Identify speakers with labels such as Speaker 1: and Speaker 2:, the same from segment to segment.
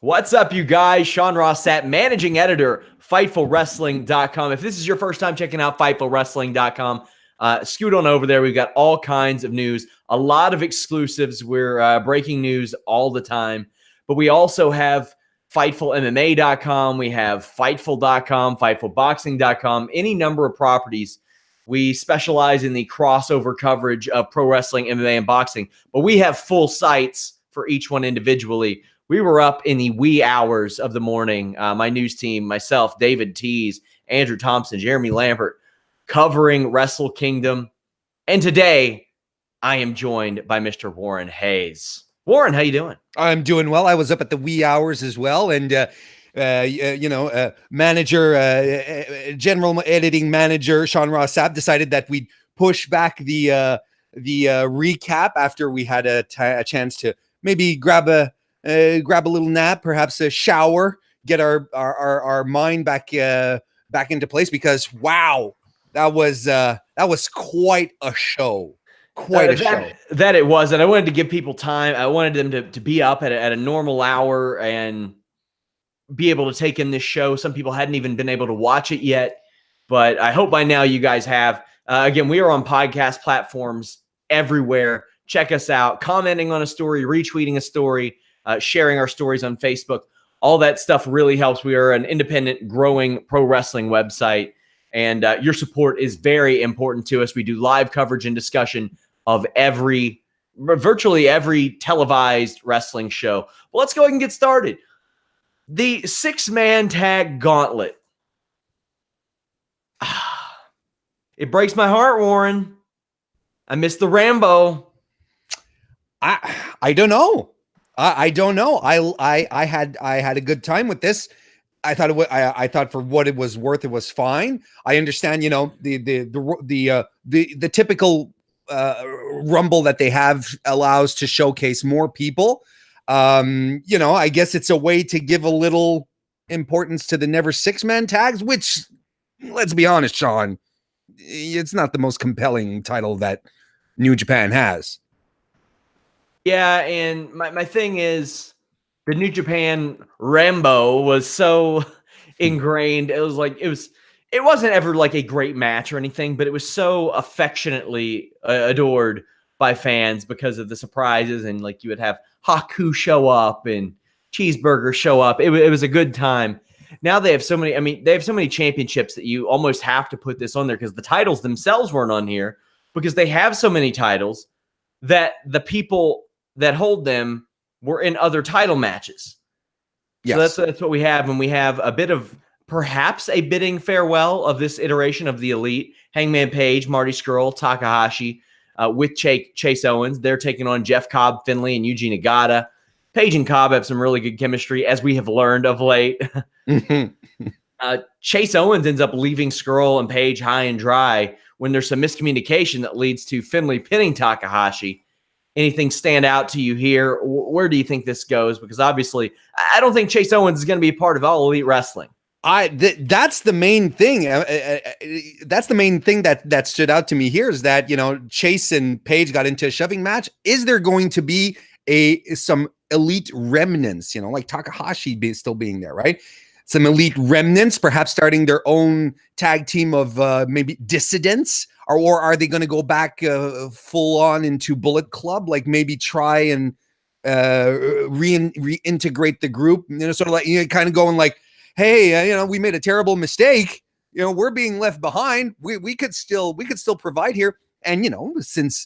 Speaker 1: What's up, you guys? Sean Ross Sapp, managing editor, FightfulWrestling.com. If this is your first time checking out FightfulWrestling.com, scoot on over there. We've got all kinds of news, a lot of exclusives. We're breaking news all the time. But we also have FightfulMMA.com. We have Fightful.com, FightfulBoxing.com, any number of properties. We specialize in the crossover coverage of pro wrestling, MMA, and boxing. But we have full sites for each one individually. We were up in the wee hours of the morning. My news team, myself, David Tees, Andrew Thompson, Jeremy Lambert, covering Wrestle Kingdom. And today, I am joined by Mr. Warren Hayes. Warren, how you doing?
Speaker 2: I'm doing well. I was up at the wee hours as well. And, general editing manager, Sean Ross Sapp, decided that we'd push back the recap after we had a chance to maybe grab a little nap, perhaps a shower, get our mind back into place, because wow, that was quite a show. Quite a show.
Speaker 1: That it was. And I wanted to give people time. I wanted them to be up at a normal hour and be able to take in this show. Some people hadn't even been able to watch it yet, but I hope by now you guys have. Again, we are on podcast platforms everywhere. Check us out. Commenting on a story, retweeting a story, sharing our stories on Facebook. All that stuff really helps. We are an independent, growing pro wrestling website, and your support is very important to us. We do live coverage and discussion of virtually every televised wrestling show. Well, let's go ahead and get started. The 6-man tag gauntlet. It breaks my heart, Warren. I miss the Rambo.
Speaker 2: I don't know. I don't know. I had a good time with this. I thought for what it was worth, it was fine. I understand, the typical Rumble that they have allows to showcase more people. I guess it's a way to give a little importance to the never 6-man tags, which, let's be honest, Sean, it's not the most compelling title that New Japan has.
Speaker 1: Yeah, and my thing is, the New Japan Rambo was so ingrained. It wasn't ever like a great match or anything, but it was so affectionately adored by fans because of the surprises, and like you would have Haku show up and Cheeseburger show up. It was a good time. Now they have so many championships that you almost have to put this on there, because the titles themselves weren't on here, because they have so many titles that the people that hold them were in other title matches. Yes. So that's what we have. And we have a bit of perhaps a bidding farewell of this iteration of the Elite. Hangman Page, Marty Scurll, Takahashi, with Chase Owens. They're taking on Jeff Cobb, Finlay, and Yuji Nagata. Page and Cobb have some really good chemistry, as we have learned of late. Chase Owens ends up leaving Scurll and Page high and dry when there's some miscommunication that leads to Finlay pinning Takahashi. Anything stand out to you here? Where do you think this goes? Because obviously, I don't think Chase Owens is going to be a part of All Elite Wrestling.
Speaker 2: That's the main thing. That's the main thing that stood out to me here, is that, Chase and Page got into a shoving match. Is there going to be some elite remnants, like Takahashi still being there, right? Some elite remnants, perhaps starting their own tag team of maybe dissidents, or are they going to go back full on into Bullet Club, like maybe try and reintegrate the group, sort of like, kind of going like, hey, we made a terrible mistake. We're being left behind. We could still provide here. And, since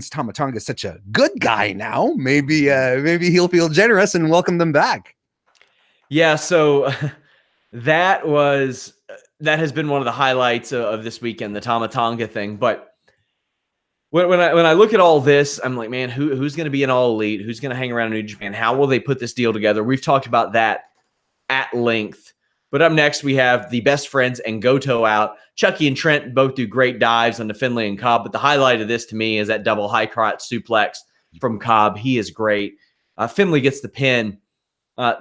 Speaker 2: Tama Tonga is such a good guy now, maybe he'll feel generous and welcome them back.
Speaker 1: Yeah. So that has been one of the highlights of this weekend, the Tama Tonga thing. But when I look at all this, I'm like, man, who's going to be an All Elite? Who's going to hang around in New Japan? How will they put this deal together? We've talked about that at length. But up next, we have the Best Friends and Goto out. Chucky and Trent both do great dives on the Finlay and Cobb. But the highlight of this to me is that double high crotch suplex from Cobb. He is great. Finlay gets the pin.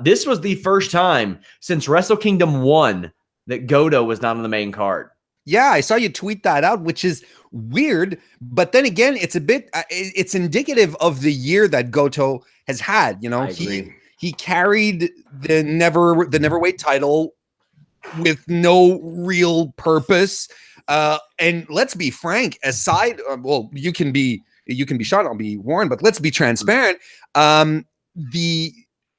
Speaker 1: This was the first time since Wrestle Kingdom 1 that Goto was not on the main card.
Speaker 2: Yeah, I saw you tweet that out, which is weird. But then again, it's a bit, it's indicative of the year that Goto has had. He carried the neverweight title with no real purpose. And let's be frank, aside, well, you can be shot, I'll be warned, but let's be transparent.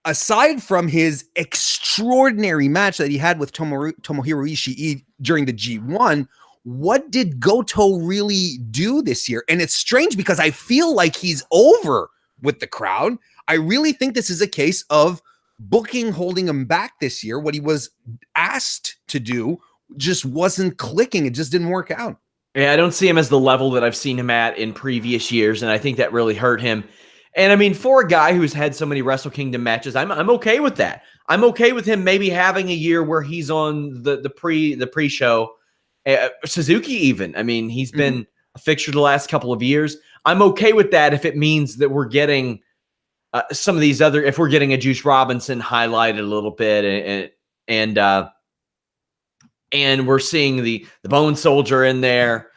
Speaker 2: Aside from his extraordinary match that he had with Tomohiro Ishii during the G1, what did Goto really do this year? And it's strange because I feel like he's over with the crowd. I really think this is a case of booking holding him back this year. What he was asked to do just wasn't clicking. It just didn't work out.
Speaker 1: Yeah, I don't see him as the level that I've seen him at in previous years, and I think that really hurt him. And I mean, for a guy who's had so many Wrestle Kingdom matches, I'm okay with that. I'm okay with him maybe having a year where he's on the pre-show. Suzuki even. I mean, he's been a fixture the last couple of years. I'm okay with that if it means that we're getting some of these other, if we're getting a Juice Robinson highlighted a little bit, and we're seeing the Bone Soldier in there,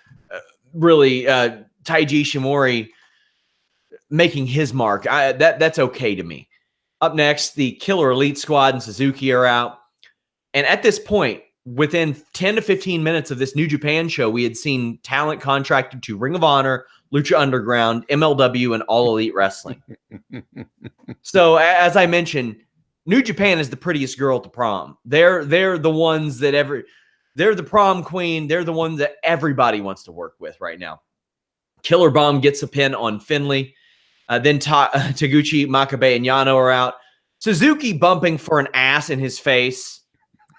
Speaker 1: really Taiji Ishimori making his mark. That's okay to me. Up next, the Killer Elite Squad and Suzuki are out. And at this point, within 10 to 15 minutes of this New Japan show, we had seen talent contracted to Ring of Honor, Lucha Underground, MLW, and All Elite Wrestling. So, as I mentioned, New Japan is the prettiest girl at the prom. They're the ones that they're the prom queen. They're the ones that everybody wants to work with right now. Killer Bomb gets a pin on Finlay. Then Taguchi, Makabe, and Yano are out. Suzuki bumping for an ass in his face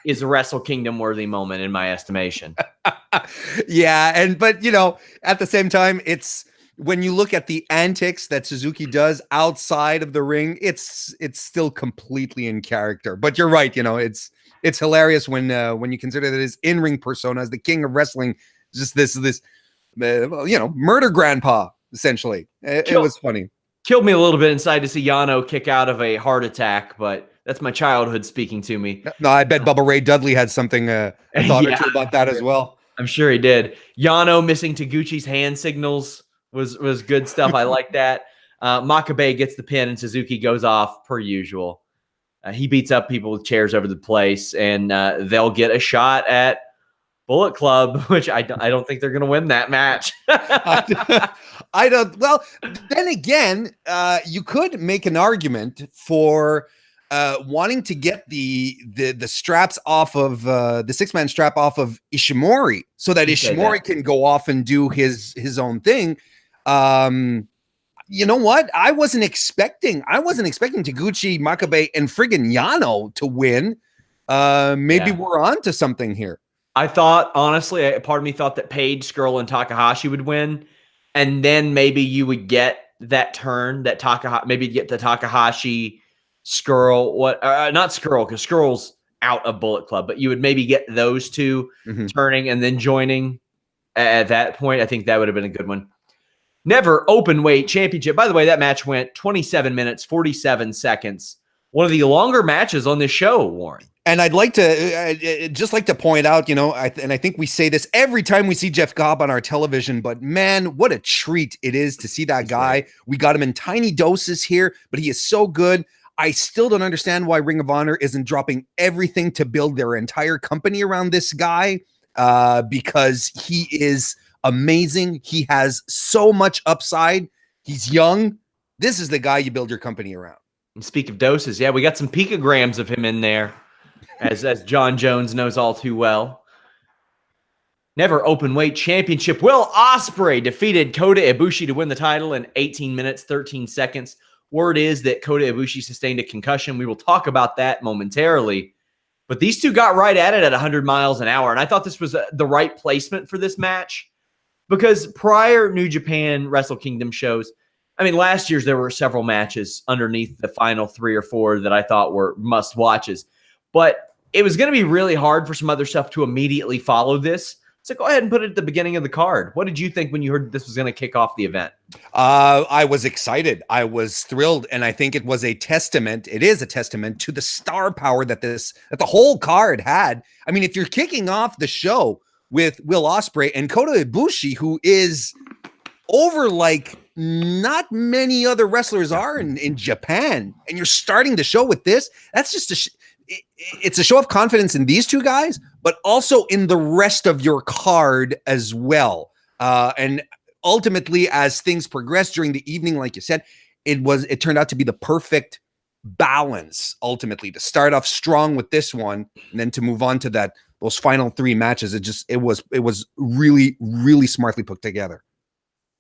Speaker 1: is a Wrestle Kingdom worthy moment in my estimation.
Speaker 2: Yeah, but at the same time, it's when you look at the antics that Suzuki does outside of the ring, it's still completely in character. But you're right, it's hilarious when you consider that his in-ring persona as the king of wrestling, just this murder grandpa essentially. It was funny.
Speaker 1: Killed me a little bit inside to see Yano kick out of a heart attack, but that's my childhood speaking to me.
Speaker 2: No, I bet Bubba Ray Dudley had something a thought or two about that as well.
Speaker 1: I'm sure he did. Yano missing Taguchi's hand signals was good stuff. I like that. Makabe gets the pin and Suzuki goes off per usual. He beats up people with chairs over the place, and they'll get a shot at Bullet Club, which I don't think they're going to win that match.
Speaker 2: I don't. Well, then again, you could make an argument for wanting to get the straps off of the 6-man strap off of Ishimori, so that Ishimori can go off and do his own thing. You know what? I wasn't expecting Taguchi, Makabe, and friggin' Yano to win. Maybe we're on to something here.
Speaker 1: I thought, honestly, part of me thought that Paige, Skrull, and Takahashi would win, and then maybe you would get that turn that maybe get the Takahashi, Skrull, not Skrull, because Skrull's out of Bullet Club, but you would maybe get those two turning and then joining at that point. I think that would have been a good one. Never Open Weight Championship. By the way, that match went 27 minutes, 47 seconds. One of the longer matches on this show, Warren.
Speaker 2: And I'd like to just like to point out, and I think we say this every time we see Jeff Cobb on our television, but man, what a treat it is to see that guy. Right. We got him in tiny doses here, but he is so good. I still don't understand why Ring of Honor isn't dropping everything to build their entire company around this guy, because he is amazing. He has so much upside. He's young. This is the guy you build your company around.
Speaker 1: And speak of doses, we got some picograms of him in there. As John Jones knows all too well. Never Open Weight Championship. Will Ospreay defeated Kota Ibushi to win the title in 18 minutes, 13 seconds. Word is that Kota Ibushi sustained a concussion. We will talk about that momentarily. But these two got right at it at 100 miles an hour. And I thought this was the right placement for this match. Because prior New Japan Wrestle Kingdom shows, last year's there were several matches underneath the final 3 or 4 that I thought were must-watches. But it was going to be really hard for some other stuff to immediately follow this. So go ahead and put it at the beginning of the card. What did you think when you heard this was going to kick off the event?
Speaker 2: I was excited. I was thrilled. And I think it was a testament. It is a testament to the star power that the whole card had. If you're kicking off the show with Will Ospreay and Kota Ibushi, who is over like not many other wrestlers are in Japan. And you're starting the show with this. That's just it's a show of confidence in these two guys, but also in the rest of your card as well. And ultimately, as things progressed during the evening, like you said, it turned out to be the perfect balance ultimately to start off strong with this one and then to move on to those final 3 matches. It was really, really smartly put together.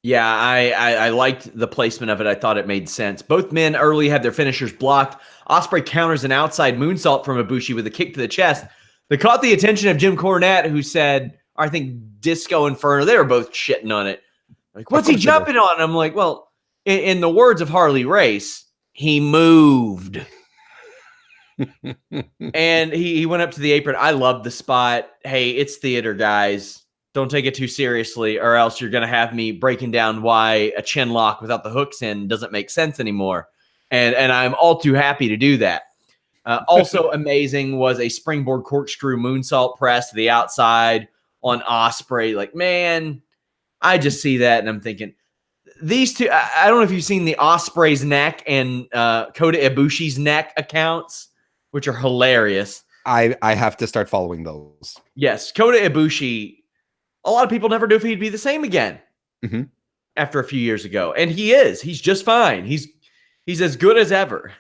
Speaker 1: Yeah, I liked the placement of it. I thought it made sense. Both men early had their finishers blocked. Ospreay counters an outside moonsault from Ibushi with a kick to the chest that caught the attention of Jim Cornette, who said, I think Disco Inferno, they were both shitting on it. Like, what's he jumping on? I'm like, well, in the words of Harley Race, he moved. And he went up to the apron. I love the spot. Hey, it's theater, guys. Don't take it too seriously, or else you're going to have me breaking down why a chin lock without the hooks in doesn't make sense anymore. And I'm all too happy to do that. Also amazing was a springboard corkscrew moonsault press to the outside on Ospreay. Like, man, I just see that and I'm thinking, these two, I don't know if you've seen the Ospreay's neck and Kota Ibushi's neck accounts, which are hilarious.
Speaker 2: I have to start following those.
Speaker 1: Yes, Kota Ibushi, a lot of people never knew if he'd be the same again after a few years ago. And he is. He's just fine. He's as good as ever.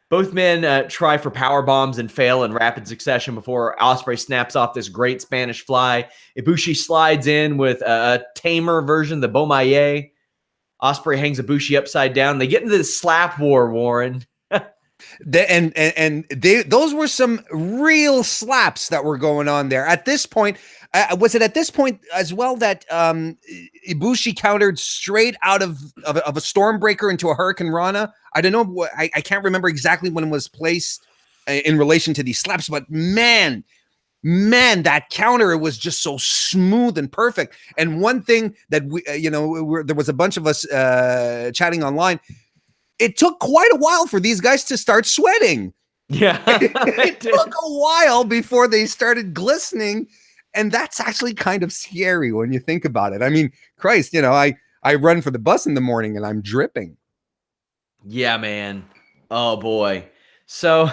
Speaker 1: Both men try for power bombs and fail in rapid succession before Ospreay snaps off this great Spanish fly. Ibushi slides in with a tamer version, the Bomaye. Ospreay hangs Ibushi upside down. They get into this slap war, Warren.
Speaker 2: Those were some real slaps that were going on there. At this point, was it at this point as well that Ibushi countered straight out of a Stormbreaker into a Hurricane Rana? I don't know. I can't remember exactly when it was placed in relation to these slaps, but man, that counter, it was just so smooth and perfect. And one thing that there was a bunch of us chatting online. It took quite a while for these guys to start sweating.
Speaker 1: Yeah.
Speaker 2: It took a while before they started glistening. And that's actually kind of scary when you think about it. I mean, Christ, I run for the bus in the morning and I'm dripping.
Speaker 1: Yeah, man. Oh boy. So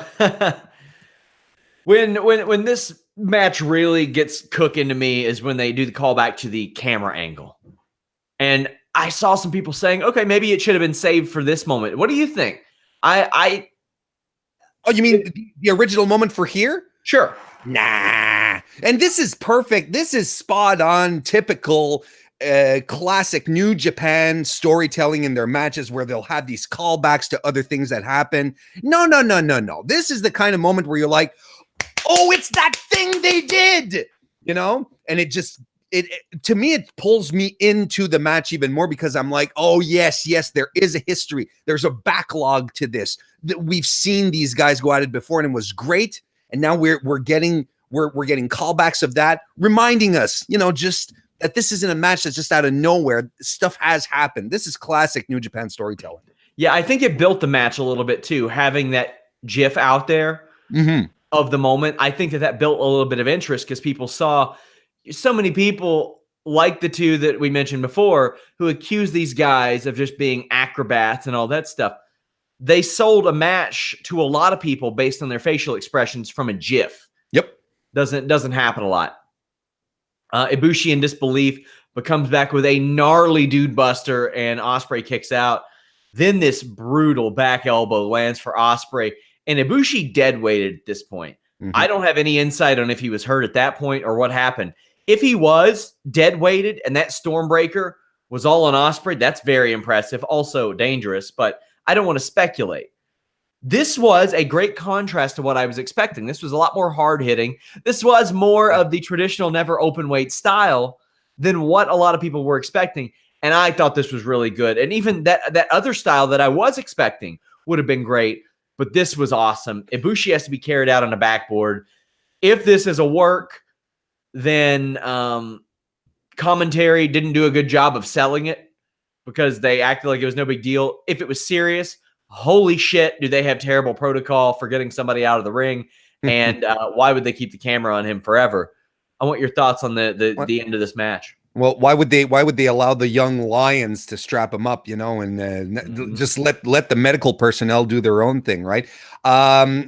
Speaker 1: when this match really gets cooking to me is when they do the callback to the camera angle. And I saw some people saying, okay, maybe it should have been saved for this moment. What do you think? Oh,
Speaker 2: you mean the original moment for here?
Speaker 1: Sure.
Speaker 2: Nah. And this is perfect. This is spot on, typical classic New Japan storytelling in their matches where they'll have these callbacks to other things that happen. No. This is the kind of moment where you're like, oh, it's that thing they did, and it just, to me, it pulls me into the match even more because I'm like, oh, yes, there is a history. There's a backlog to this. We've seen these guys go at it before and it was great. And now we're getting callbacks of that, reminding us, just that this isn't a match that's just out of nowhere. Stuff has happened. This is classic New Japan storytelling.
Speaker 1: Yeah, I think it built the match a little bit too, having that GIF out there of the moment. I think that built a little bit of interest because people saw so many people like the two that we mentioned before who accuse these guys of just being acrobats and all that stuff. They sold a match to a lot of people based on their facial expressions from a GIF.
Speaker 2: Yep.
Speaker 1: Doesn't happen a lot. Ibushi in disbelief, but comes back with a gnarly dude buster and Ospreay kicks out. Then this brutal back elbow lands for Ospreay and Ibushi dead weighted at this point. I don't have any insight on if he was hurt at that point or what happened. If he was dead weighted and that Stormbreaker was all on Ospreay, that's very impressive. Also dangerous, but I don't want to speculate. This was a great contrast to what I was expecting. This was a lot more hard-hitting. This was more of the traditional never open weight style than what a lot of people were expecting. And I thought this was really good. And even that other style that I was expecting would have been great. But this was awesome. Ibushi has to be carried out on a backboard. If this is a work, then commentary didn't do a good job of selling it because they acted like it was no big deal. If it was serious, holy shit, do they have terrible protocol for getting somebody out of the ring? And why would they keep the camera on him forever? I want your thoughts on the end of this match.
Speaker 2: Well, why would they allow the young lions to strap him up, and just let the medical personnel do their own thing, right? I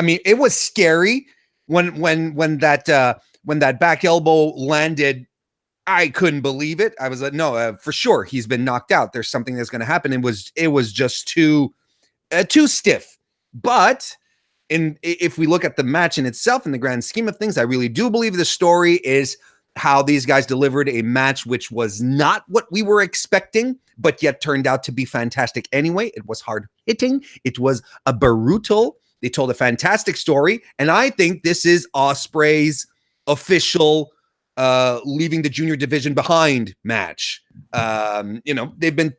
Speaker 2: mean, it was scary when that back elbow landed. I couldn't believe it. I was like, no, for sure he's been knocked out. There's something that's going to happen. It was just too stiff. But if we look at the match in itself, in the grand scheme of things, I really do believe the story is how these guys delivered a match which was not what we were expecting, but yet turned out to be fantastic anyway. It was hard hitting. It was a brutal. They told a fantastic story. And I think this is Ospreay's official leaving the junior division behind match. They've been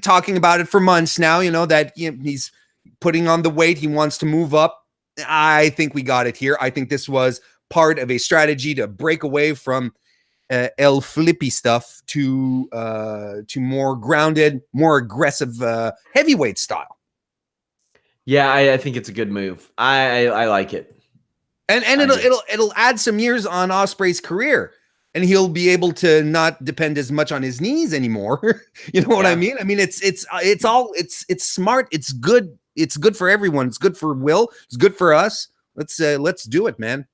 Speaker 2: talking about it for months now, that he's putting on the weight. He wants to move up. I think we got it here. I think this was part of a strategy to break away from El Flippy stuff to more grounded, more aggressive heavyweight style.
Speaker 1: Yeah, I think it's a good move. I like it.
Speaker 2: And it'll add some years on Ospreay's career, and he'll be able to not depend as much on his knees anymore. You know what I mean? I mean, it's smart. It's good. It's good for everyone. It's good for Will. It's good for us. Let's do it, man.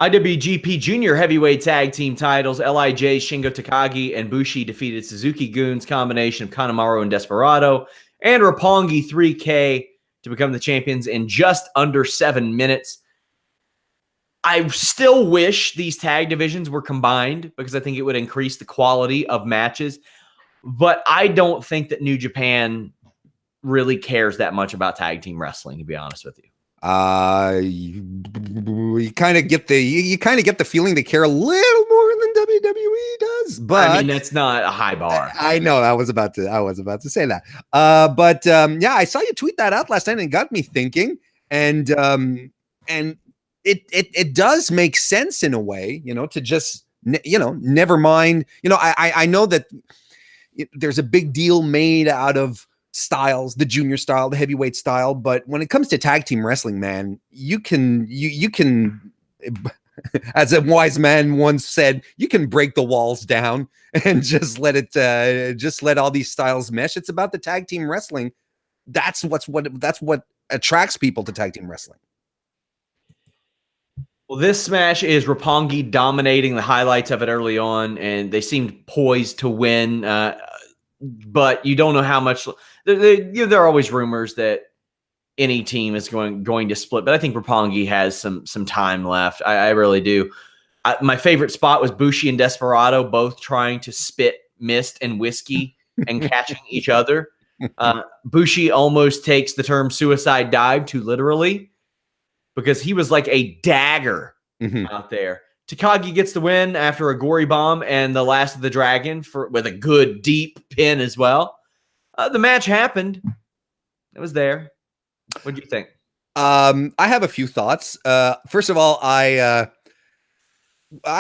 Speaker 1: IWGP Junior Heavyweight Tag Team titles, LIJ, Shingo Takagi, and Bushi defeated Suzuki Goons, combination of Kanemaru and Desperado, and Roppongi 3K to become the champions in just under 7 minutes. I still wish these tag divisions were combined because I think it would increase the quality of matches. But I don't think that New Japan really cares that much about tag team wrestling, to be honest with you.
Speaker 2: You kind of get the feeling they care a little more than WWE does, but
Speaker 1: I mean, that's not a high bar.
Speaker 2: I know. I was about to say that. Yeah, I saw you tweet that out last night and it got me thinking, and it does make sense in a way, to just, never mind. I know that there's a big deal made out of styles, the junior style, the heavyweight style, but when it comes to tag team wrestling, man, you can as a wise man once said, you can break the walls down and just let all these styles mesh. It's about the tag team wrestling. That's what attracts people to tag team wrestling.
Speaker 1: Well, this smash is Roppongi dominating the highlights of it early on, and they seemed poised to win. But you don't know how much. There are always rumors that any team is going to split, but I think Roppongi has some time left. I really do. My favorite spot was Bushi and Desperado both trying to spit mist and whiskey and catching each other. Bushi almost takes the term suicide dive too literally because he was like a dagger out there. Takagi gets the win after a gory bomb and the last of the dragon with a good deep pin as well. The match happened. It was there. What do you think?
Speaker 2: I have a few thoughts. First of all, I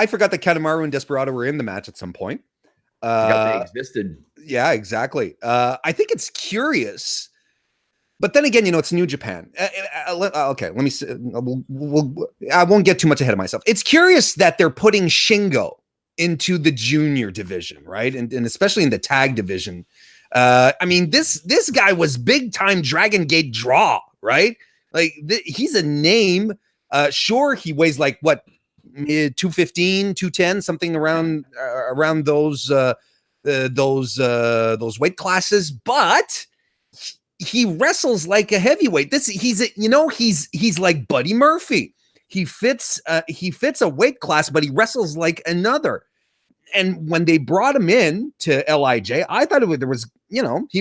Speaker 2: forgot that Kanemaru and Desperado were in the match at some point.
Speaker 1: They existed.
Speaker 2: Yeah, exactly. I think it's curious. But then again, it's New Japan. Okay, let me. I won't get too much ahead of myself. It's curious that they're putting Shingo into the junior division, right? And especially in the tag division. I mean, this guy was big time Dragon Gate draw, right? Like he's a name. Sure, he weighs like what, 215, 210, something around those weight classes, but he wrestles like a heavyweight. He's like Buddy Murphy. He fits a weight class, but he wrestles like another. And when they brought him in to LIJ, I thought he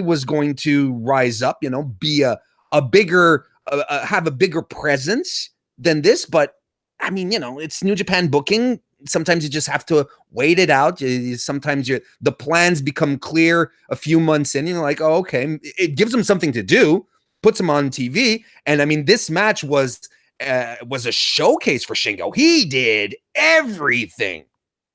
Speaker 2: was going to rise up, be a bigger, have a bigger presence than this. But I mean, it's New Japan booking. Sometimes you just have to wait it out. Sometimes the plans become clear a few months in. You're like, oh, okay. It gives them something to do, puts them on TV. And I mean, this match was a showcase for Shingo. He did everything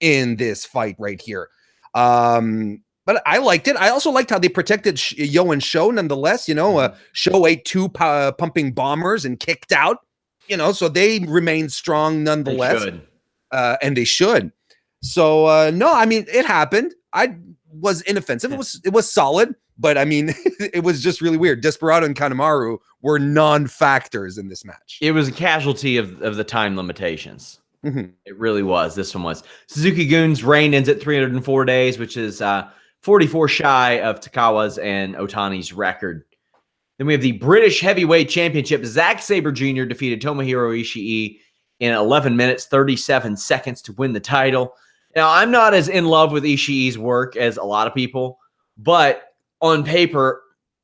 Speaker 2: in this fight right here. But I liked it. I also liked how they protected Yo and Sho nonetheless. Sho ate two pumping bombers and kicked out, so they remained strong nonetheless.
Speaker 1: They should.
Speaker 2: And they should. So no, I mean it happened. I was inoffensive. It was solid, but I mean it was just really weird. Desperado and Kanemaru were non-factors in this match.
Speaker 1: It was a casualty of the time limitations.
Speaker 2: Mm-hmm.
Speaker 1: It really was. This one was. Suzuki Gun's reign ends at 304 days, which is 44 shy of Takawa's and Otani's record. Then we have the British Heavyweight Championship. Zack Sabre Jr. defeated Tomohiro Ishii in 11 minutes, 37 seconds to win the title. Now, I'm not as in love with Ishii's work as a lot of people, but on paper,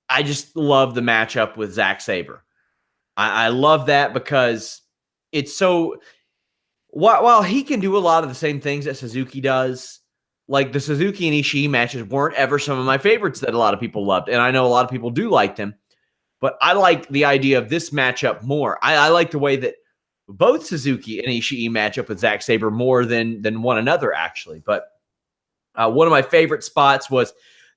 Speaker 1: I just love the matchup with Zack Sabre. I love that because it's so... While he can do a lot of the same things that Suzuki does, like the Suzuki and Ishii matches weren't ever some of my favorites that a lot of people loved. And I know a lot of people do like them, but I like the idea of this matchup more. I like the way that both Suzuki and Ishii match up with Zack Sabre more than one another, actually. But one of my favorite spots was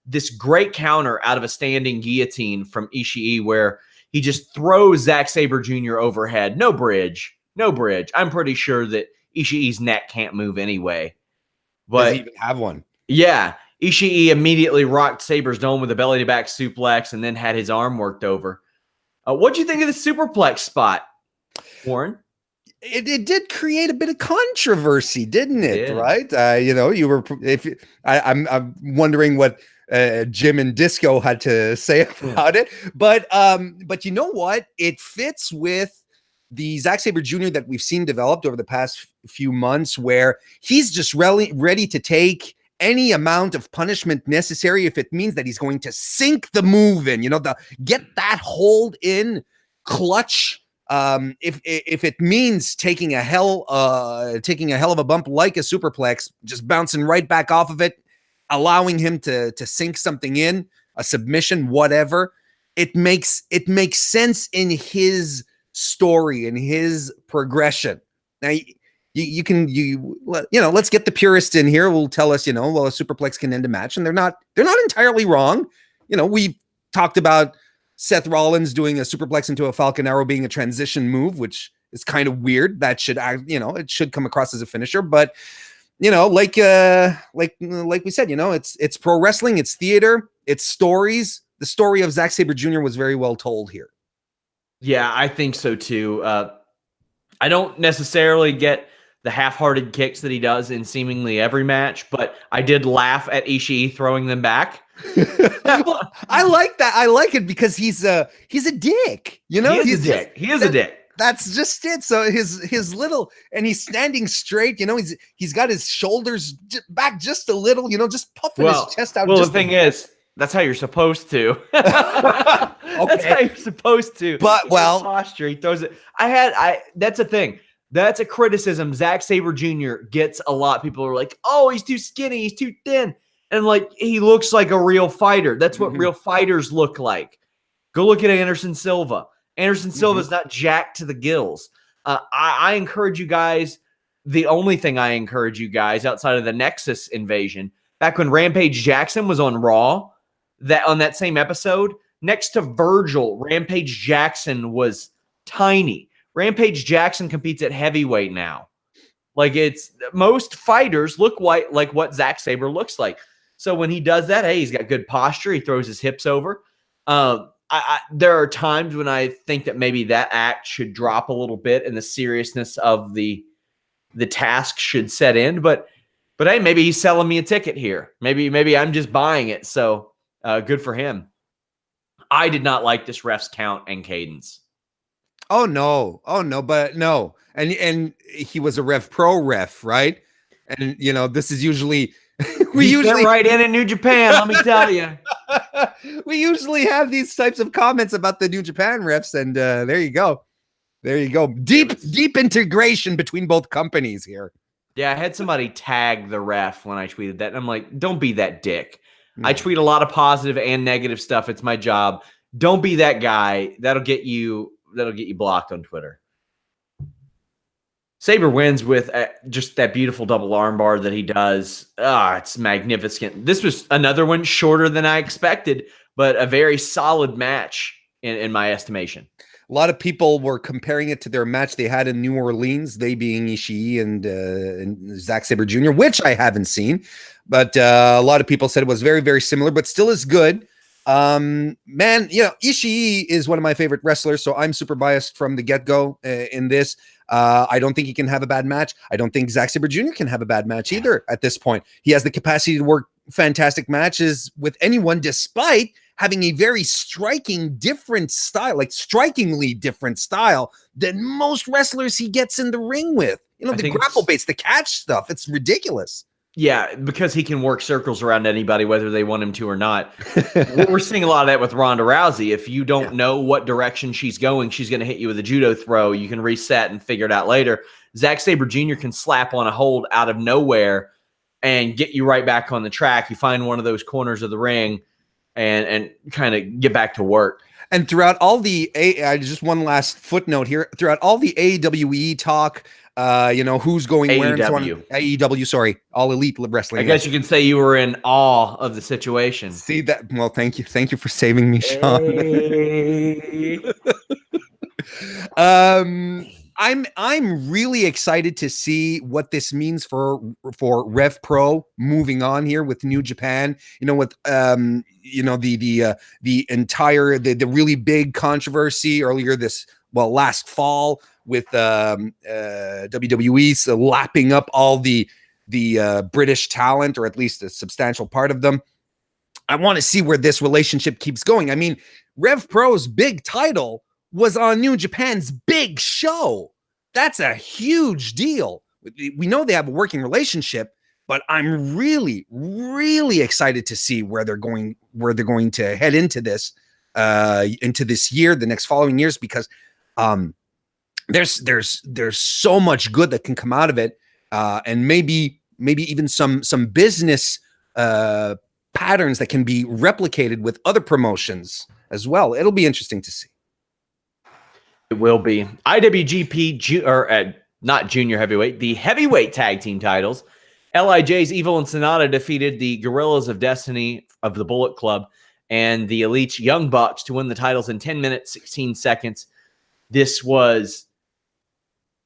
Speaker 1: this great counter out of a standing guillotine from Ishii where he just throws Zack Sabre Jr. overhead. No bridge. I'm pretty sure that Ishii's neck can't move anyway. But
Speaker 2: does he even have one?
Speaker 1: Yeah. Ishii immediately rocked Sabre's dome with a belly-to-back suplex and then had his arm worked over. What'd you think of the superplex spot, Warren?
Speaker 2: It did create a bit of controversy, didn't it?
Speaker 1: Yeah.
Speaker 2: Right? You were. I'm wondering what Jim and Disco had to say about it, but you know what? It fits with the Zack Sabre Jr. that we've seen developed over the past few months, where he's just ready to take any amount of punishment necessary if it means that he's going to sink the move in, get that hold in clutch. If it means taking a hell of a bump like a superplex, just bouncing right back off of it, allowing him to sink something in, a submission, whatever, it makes sense in his story and his progression. Now let's get the purist in here. Will tell us, well, a superplex can end a match, and they're not entirely wrong. We talked about Seth Rollins doing a superplex into a Falcon Arrow being a transition move, which is kind of weird. That should, it should come across as a finisher, but like we said, it's pro wrestling, it's theater, it's stories. The story of Zack Sabre Jr. was very well told here.
Speaker 1: Yeah, I think so too. I don't necessarily get the half-hearted kicks that he does in seemingly every match, but I did laugh at Ishii throwing them back.
Speaker 2: Well, I like that. I like it because he's a dick.
Speaker 1: He is a dick.
Speaker 2: That's just it. So his little, and he's standing straight. He's got his shoulders back just a little. Just puffing his chest out.
Speaker 1: Well, the thing is, that's how you're supposed to.
Speaker 2: Okay.
Speaker 1: That's how you're supposed to.
Speaker 2: But
Speaker 1: posture, he throws it. That's a thing. That's a criticism Zack Sabre Jr. gets a lot. People are like, "Oh, he's too skinny. He's too thin." And like, he looks like a real fighter. That's what real fighters look like. Go look at Anderson Silva. Anderson Silva's not jacked to the gills. I encourage you guys. The only thing I encourage you guys outside of the Nexus invasion, back when Rampage Jackson was on Raw, that on that same episode, next to Virgil, Rampage Jackson was tiny. Rampage Jackson competes at heavyweight now. Like, it's most fighters look like what Zack Sabre looks like. So when he does that, hey, he's got good posture. He throws his hips over. There are times when I think that maybe that act should drop a little bit and the seriousness of the task should set in. But hey, maybe he's selling me a ticket here. Maybe I'm just buying it. So good for him. I did not like this ref's count and cadence.
Speaker 2: Oh no. But no. And he was a Rev Pro ref, right? And this is usually we usually
Speaker 1: right in New Japan. Let me tell you,
Speaker 2: we usually have these types of comments about the New Japan refs, and there you go. Deep integration between both companies here.
Speaker 1: Yeah, I had somebody tag the ref when I tweeted that, and I'm like, don't be that dick. I tweet a lot of positive and negative stuff. It's my job. Don't be that guy. That'll get you blocked on Twitter. Sabre wins with just that beautiful double armbar that he does. It's magnificent. This was another one shorter than I expected, but a very solid match in my estimation.
Speaker 2: A lot of people were comparing it to their match they had in New Orleans, they being Ishii and Zack Sabre Jr., which I haven't seen, but a lot of people said it was very, very similar, but still is good. Man, Ishii is one of my favorite wrestlers, so I'm super biased from the get-go in this. I don't think he can have a bad match. I don't think Zack Sabre Jr. can have a bad match either at this point. He has the capacity to work fantastic matches with anyone, despite having a very strikingly different style than most wrestlers he gets in the ring with. The grapple baits, the catch stuff. It's ridiculous.
Speaker 1: Yeah, because he can work circles around anybody, whether they want him to or not. We're seeing a lot of that with Ronda Rousey. If you don't know what direction she's going, she's going to hit you with a judo throw. You can reset and figure it out later. Zack Sabre Jr. can slap on a hold out of nowhere and get you right back on the track. You find one of those corners of the ring and kind of get back to work.
Speaker 2: And throughout all the just one last footnote here, throughout all the AEWE talk, who's going
Speaker 1: AEW.
Speaker 2: where and so on. AEW, sorry, All Elite Wrestling.
Speaker 1: I guess you can say you were in awe of the situation.
Speaker 2: See that? Well, thank you for saving me, Sean.
Speaker 1: Hey.
Speaker 2: I'm really excited to see what this means for Rev Pro moving on here with New Japan. With the entire the really big controversy earlier last fall with WWE lapping up all the British talent, or at least a substantial part of them. I want to see where this relationship keeps going. I mean, Rev Pro's big title was on New Japan's big show. That's a huge deal. We know they have a working relationship, but I'm really, really excited to see where they're going to head into this year, the next following years, because there's so much good that can come out of it, and maybe even some business patterns that can be replicated with other promotions as well. It'll be interesting to see.
Speaker 1: It will be. IWGP, not junior heavyweight, the heavyweight tag team titles. LIJ's Evil and Sonata defeated the Guerrillas of Destiny of the Bullet Club and the Elite's Young Bucks to win the titles in 10 minutes, 16 seconds. This was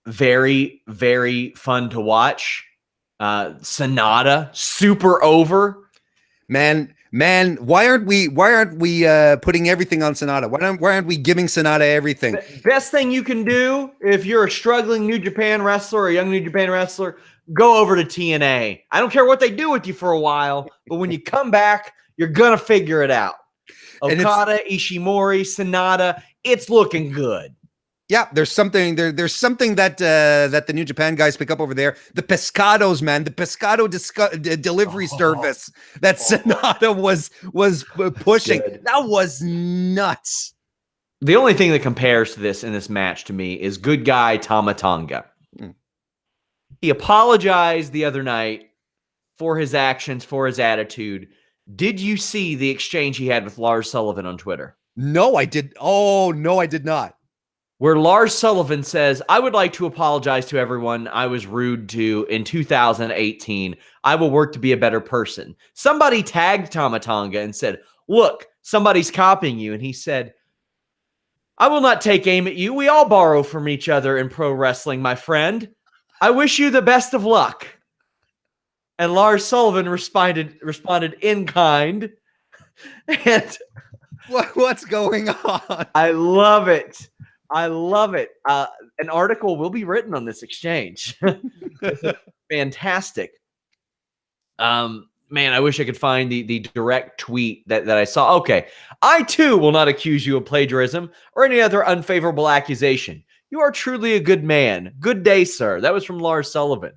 Speaker 1: very, very fun to watch. Sonata, super over.
Speaker 2: Man, why aren't we putting everything on Sonata? Why aren't we giving Sonata everything?
Speaker 1: Best thing you can do if you're a struggling New Japan wrestler or a young New Japan wrestler, go over to TNA. I don't care what they do with you for a while, but when you come back, you're gonna figure it out. Okada, Ishimori, Sonata, it's looking good.
Speaker 2: Yeah, there's something that the New Japan guys pick up over there. The Pescados, man, the Pescado delivery service that Sonata was pushing. That was nuts.
Speaker 1: The only thing that compares to this in this match to me is good guy Tama Tonga. He apologized the other night for his actions, for his attitude. Did you see the exchange he had with Lars Sullivan on Twitter?
Speaker 2: No, I did. Oh, no, I did not.
Speaker 1: Where Lars Sullivan says, I would like to apologize to everyone I was rude to in 2018. I will work to be a better person. Somebody tagged Tama Tonga and said, look, somebody's copying you. And he said, I will not take aim at you. We all borrow from each other in pro wrestling, my friend. I wish you the best of luck. And Lars Sullivan responded in kind. And
Speaker 2: what's going on?
Speaker 1: I love it. An article will be written on this exchange. Fantastic. Man, I wish I could find the direct tweet that I saw. Okay. I too will not accuse you of plagiarism or any other unfavorable accusation. You are truly a good man. Good day, sir. That was from Lars Sullivan.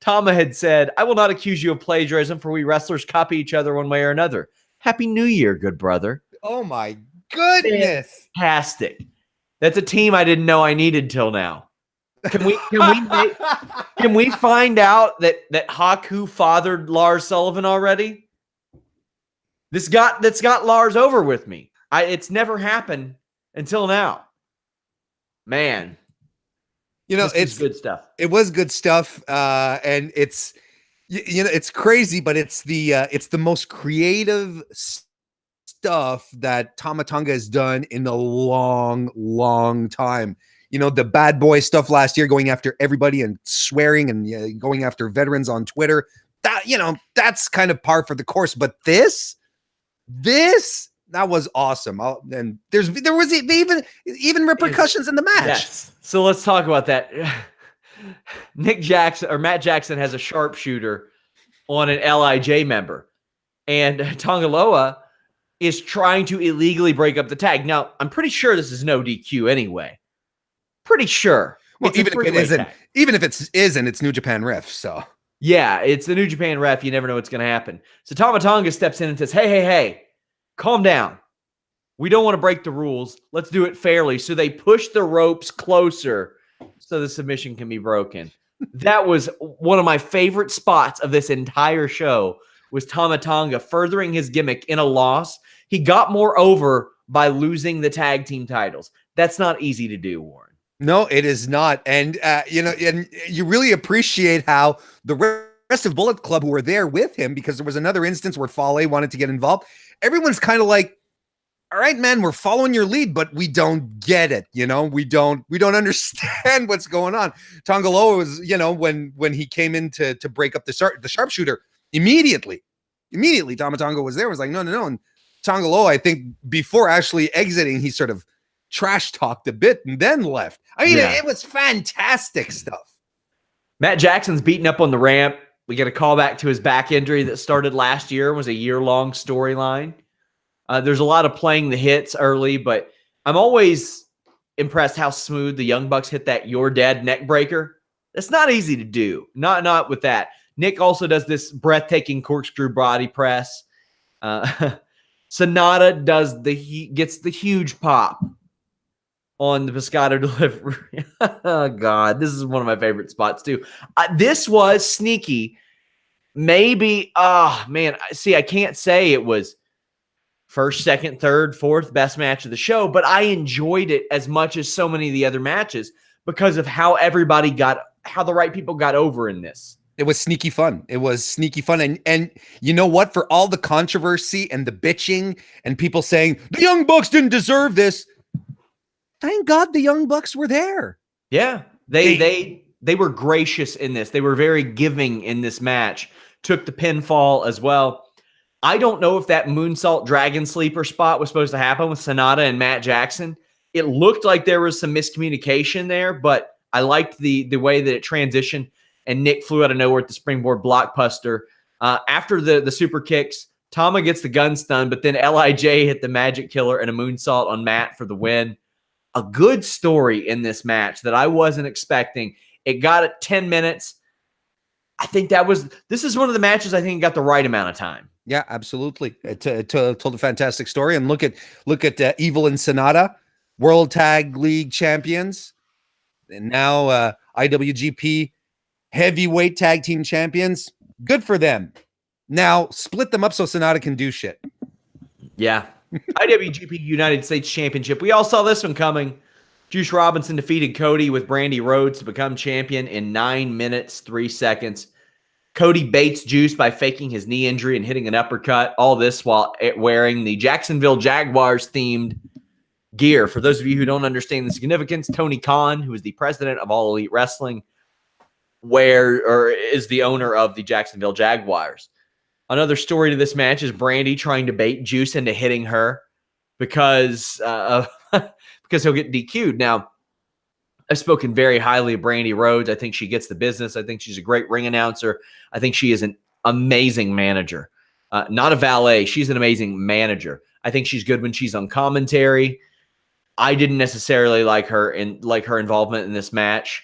Speaker 1: Tama had said, I will not accuse you of plagiarism, for we wrestlers copy each other one way or another. Happy New Year, good brother.
Speaker 2: Oh my goodness.
Speaker 1: Fantastic. That's a team I didn't know I needed till now. Can we find out that Haku fathered Lars Sullivan already? That's got Lars over with me. It's never happened until now. Man,
Speaker 2: it's
Speaker 1: good stuff.
Speaker 2: It was good stuff, and it's it's crazy, but it's the most creative stuff that Tama Tonga has done in a long time. You know, the bad boy stuff last year, going after everybody and swearing and going after veterans on Twitter. That, you know, that's kind of par for the course. But this that was awesome. And there was even repercussions in the match.
Speaker 1: Yes. So let's talk about that. Matt Jackson has a sharpshooter on an LIJ member, and Tongaloa is trying to illegally break up the tag. Now, I'm pretty sure this is no DQ anyway. Pretty sure.
Speaker 2: Well, even if it isn't, it's New Japan ref. So
Speaker 1: yeah, it's the New Japan ref. You never know what's going to happen. So Tama Tonga steps in and says, hey, calm down. We don't want to break the rules. Let's do it fairly. So they push the ropes closer so the submission can be broken. That was one of my favorite spots of this entire show, was Tama Tonga furthering his gimmick in a loss. He got more over by losing the tag team titles. That's not easy to do, Warren.
Speaker 2: No, it is not. And, and you really appreciate how the rest of Bullet Club who were there with him, because there was another instance where Fale wanted to get involved. Everyone's kind of like, all right, man, we're following your lead, but we don't get it. You know, we don't understand what's going on. Tongaloa was, when he came in to break up the sharpshooter, immediately Tama Tonga was there, was like, no. And Tongaloa, I think before actually exiting, he sort of trash talked a bit and then left. I mean, it was fantastic stuff.
Speaker 1: Matt Jackson's beating up on the ramp. We get a call back to his back injury that started last year, was a year-long storyline. There's a lot of playing the hits early, but I'm always impressed how smooth the Young Bucks hit that "You're Dead" neck breaker. It's not easy to do. Not with that. Nick also does this breathtaking corkscrew body press. Sonata gets the huge pop on the Pescado delivery. Oh, God. This is one of my favorite spots, too. This was sneaky. Maybe, man. See, I can't say it was first, second, third, fourth best match of the show, but I enjoyed it as much as so many of the other matches because of how how the right people got over in this.
Speaker 2: It was sneaky fun. And you know what? For all the controversy and the bitching and people saying the Young Bucks didn't deserve this, thank God the Young Bucks were there.
Speaker 1: Yeah, they were gracious in this. They were very giving in this match. Took the pinfall as well. I don't know if that moonsault dragon sleeper spot was supposed to happen with Sonata and Matt Jackson. It looked like there was some miscommunication there, but I liked the way that it transitioned, and Nick flew out of nowhere at the springboard blockbuster. After the super kicks, Tama gets the gun stun, but then LIJ hit the magic killer and a moonsault on Matt for the win. A good story in this match that I wasn't expecting. It got at 10 minutes. I think this is one of the matches I think got the right amount of time.
Speaker 2: Yeah, absolutely. It told a fantastic story. And look at Evil and Sonata, World Tag League champions, and now IWGP Heavyweight Tag Team champions. Good for them. Now split them up so Sonata can do shit.
Speaker 1: Yeah. IWGP United States Championship. We all saw this one coming. Juice Robinson defeated Cody with Brandy Rhodes to become champion in 9 minutes, 3 seconds. Cody baits Juice by faking his knee injury and hitting an uppercut. All this while wearing the Jacksonville Jaguars themed gear. For those of you who don't understand the significance, Tony Khan, who is the president of All Elite Wrestling, is the owner of the Jacksonville Jaguars. Another story to this match is Brandy trying to bait Juice into hitting her because he'll get DQ'd. Now, I've spoken very highly of Brandy Rhodes. I think she gets the business. I think she's a great ring announcer. I think she is an amazing manager. Not a valet. She's an amazing manager. I think she's good when she's on commentary. I didn't necessarily like her involvement in this match.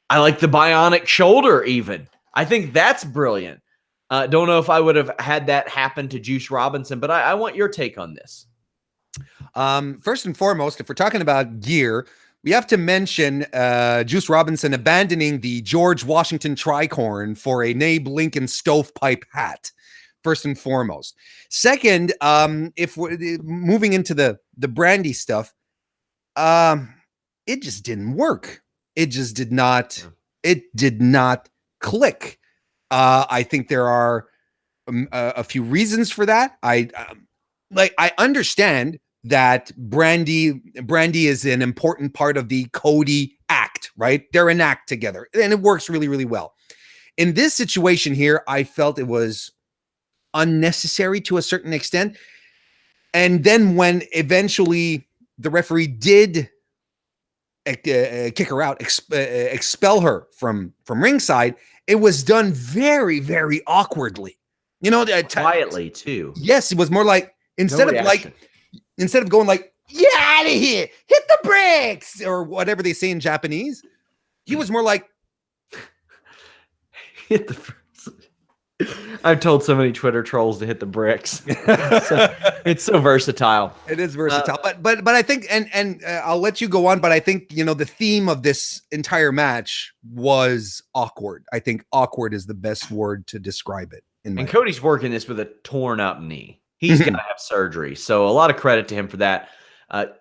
Speaker 1: I like the bionic shoulder even. I think that's brilliant. Don't know if I would have had that happen to Juice Robinson, but I want your take on this.
Speaker 2: First and foremost, if we're talking about gear, we have to mention Juice Robinson abandoning the George Washington tricorn for a Abe Lincoln stovepipe hat. First and foremost. Second, if we're moving into the Brandy stuff, it just didn't work. It just did not. It did not click. I think there are a few reasons for that. like, I understand that Brandy is an important part of the Cody act, right? They're an act together, and it works really, really well. In this situation here, I felt it was unnecessary to a certain extent. And then when eventually the referee did kick her out, expel her from ringside, it was done very, very awkwardly. You know,
Speaker 1: Quietly too.
Speaker 2: yes, it was more like instead of going like, "Get out of here, hit the bricks," or whatever they say in Japanese, he was more like,
Speaker 1: hit the bricks. I've told so many Twitter trolls to hit the bricks. It's so versatile.
Speaker 2: It is versatile, but I think, and I'll let you go on, but I think, you know, the theme of this entire match was awkward. I think awkward is the best word to describe it.
Speaker 1: And Cody's working this with a torn up knee. He's going to have surgery. So a lot of credit to him for that.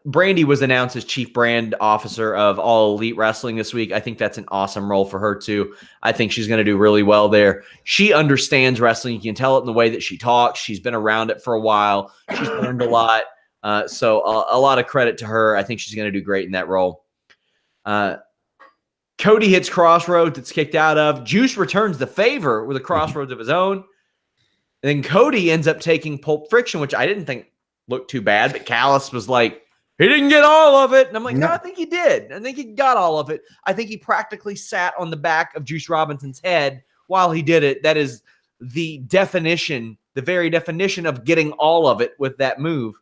Speaker 1: Brandy was announced as Chief Brand Officer of All Elite Wrestling this week. I think that's an awesome role for her too. I think she's going to do really well there. She understands wrestling. You can tell it in the way that she talks. She's been around it for a while. She's learned a lot. So a lot of credit to her. I think she's going to do great in that role. Cody hits Crossroads. It's kicked out of. Juice returns the favor with a Crossroads of his own. And then Cody ends up taking Pulp Friction, which I didn't think looked too bad, but Callis was like, he didn't get all of it. And I'm like, no, I think he did. I think he got all of it. I think he practically sat on the back of Juice Robinson's head while he did it. That is the definition, the very definition of getting all of it with that move.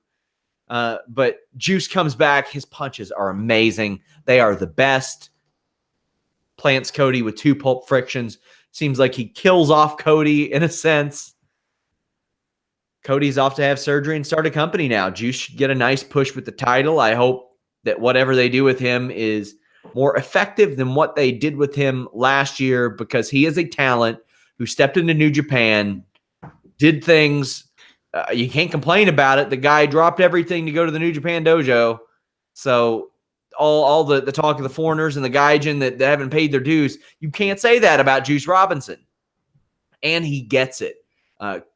Speaker 1: But Juice comes back. His punches are amazing. They are the best. Plants Cody with 2 Pulp Frictions. Seems like he kills off Cody in a sense. Cody's off to have surgery and start a company now. Juice should get a nice push with the title. I hope that whatever they do with him is more effective than what they did with him last year, because he is a talent who stepped into New Japan, did things. You can't complain about it. The guy dropped everything to go to the New Japan dojo. So all the talk of the foreigners and the gaijin that haven't paid their dues, you can't say that about Juice Robinson. And he gets it.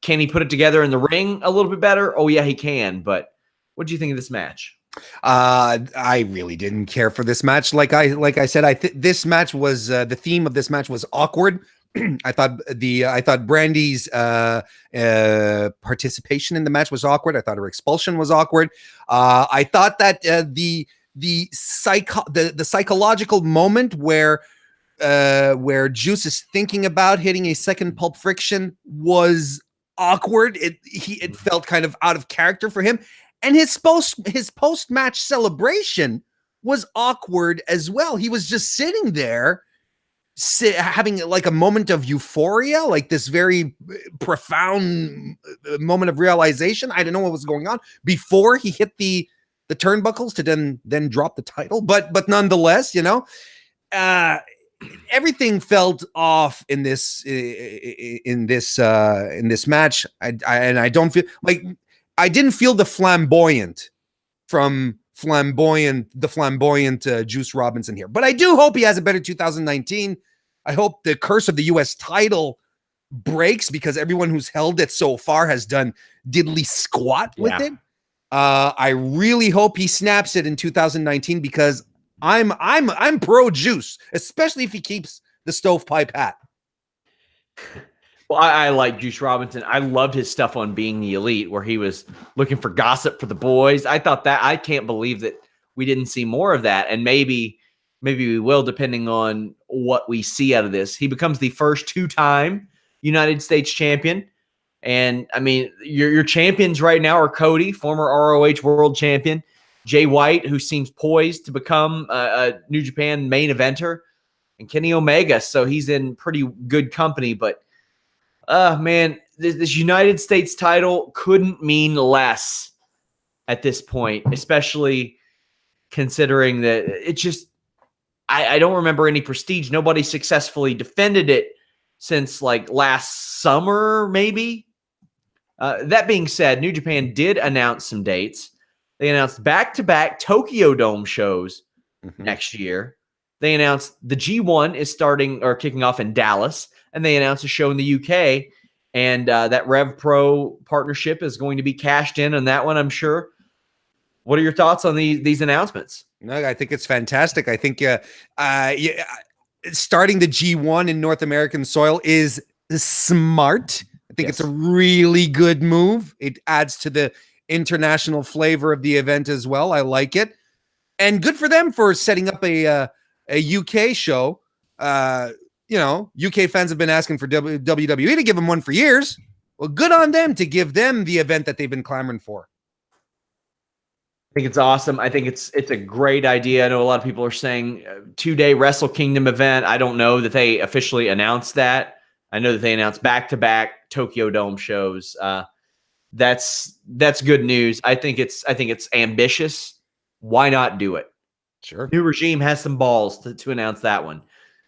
Speaker 1: Can he put it together in the ring a little bit better? Oh, yeah, he can. But what do you think of this match?
Speaker 2: I really didn't care for this match. Like I said, this match was the theme of this match was awkward. I thought Brandy's participation in the match was awkward. I thought her expulsion was awkward. I thought that the psychological moment where Juice is thinking about hitting a second Pulp Friction was awkward. It felt kind of out of character for him, and his post match celebration was awkward as well. He was just sitting there, having like a moment of euphoria, like this very profound moment of realization. I don't know what was going on before he hit the turnbuckles to then drop the title, but nonetheless, you know, everything felt off in this match. I don't feel like I didn't feel the flamboyant Juice Robinson here, but I do hope he has a better 2019. I hope the curse of the US title breaks, because everyone who's held it so far has done diddly squat with it. I really hope he snaps it in 2019, because I'm pro Juice, especially if he keeps the stovepipe hat.
Speaker 1: Well, I like Juice Robinson. I loved his stuff on Being the Elite, where he was looking for gossip for the boys. I thought that, I can't believe that we didn't see more of that. And maybe we will, depending on what we see out of this. He becomes the first 2-time United States champion. And I mean, your champions right now are Cody, former ROH world champion, Jay White, who seems poised to become a New Japan main eventer, and Kenny Omega. So he's in pretty good company. But man, this United States title couldn't mean less at this point, especially considering that it just, I don't remember any prestige. Nobody successfully defended it since like last summer, maybe. That being said, New Japan did announce some dates. They announced back-to-back Tokyo Dome shows next year. They announced the G1 is starting or kicking off in Dallas, and they announced a show in the UK. and that Rev Pro partnership is going to be cashed in on that one, I'm sure. What are your thoughts on these announcements?
Speaker 2: No, I think it's fantastic. I think starting the G1 in North American soil is smart. I think it's a really good move. It adds to the international flavor of the event as well. I like it. And good for them for setting up a UK show. UK fans have been asking for WWE to give them one for years. Well, good on them to give them the event that they've been clamoring for.
Speaker 1: I think it's awesome. I think it's a great idea. I know a lot of people are saying 2-day Wrestle Kingdom event. I don't know that they officially announced that. I know that they announced back-to-back Tokyo Dome shows. That's good news. I think it's ambitious. Why not do it?
Speaker 2: Sure.
Speaker 1: New regime has some balls to announce that one,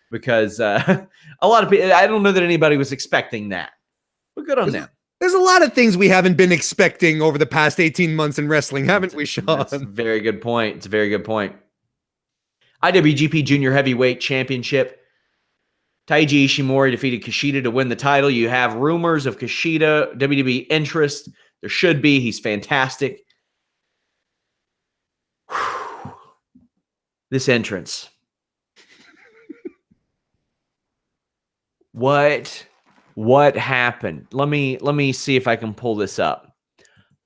Speaker 1: because a lot of people, I don't know that anybody was expecting that. But good on them.
Speaker 2: There's a lot of things we haven't been expecting over the past 18 months in wrestling, haven't we, Sean?
Speaker 1: That's a very good point. It's a very good point. IWGP Junior Heavyweight Championship. Taiji Ishimori defeated Kushida to win the title. You have rumors of Kushida, WWE interest. There should be. He's fantastic. This entrance. What happened? Let me see if I can pull this up.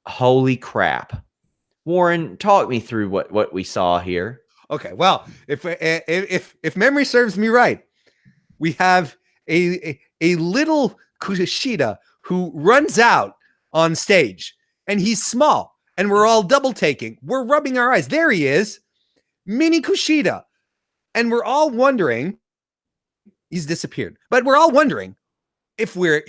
Speaker 1: Holy crap. Warren, talk me through what we saw here.
Speaker 2: Okay, well, if memory serves me right, we have a little Kushida who runs out on stage, and he's small, and we're all double taking. We're rubbing our eyes. There he is, mini Kushida, and we're all wondering, he's disappeared, but we're all wondering if we're,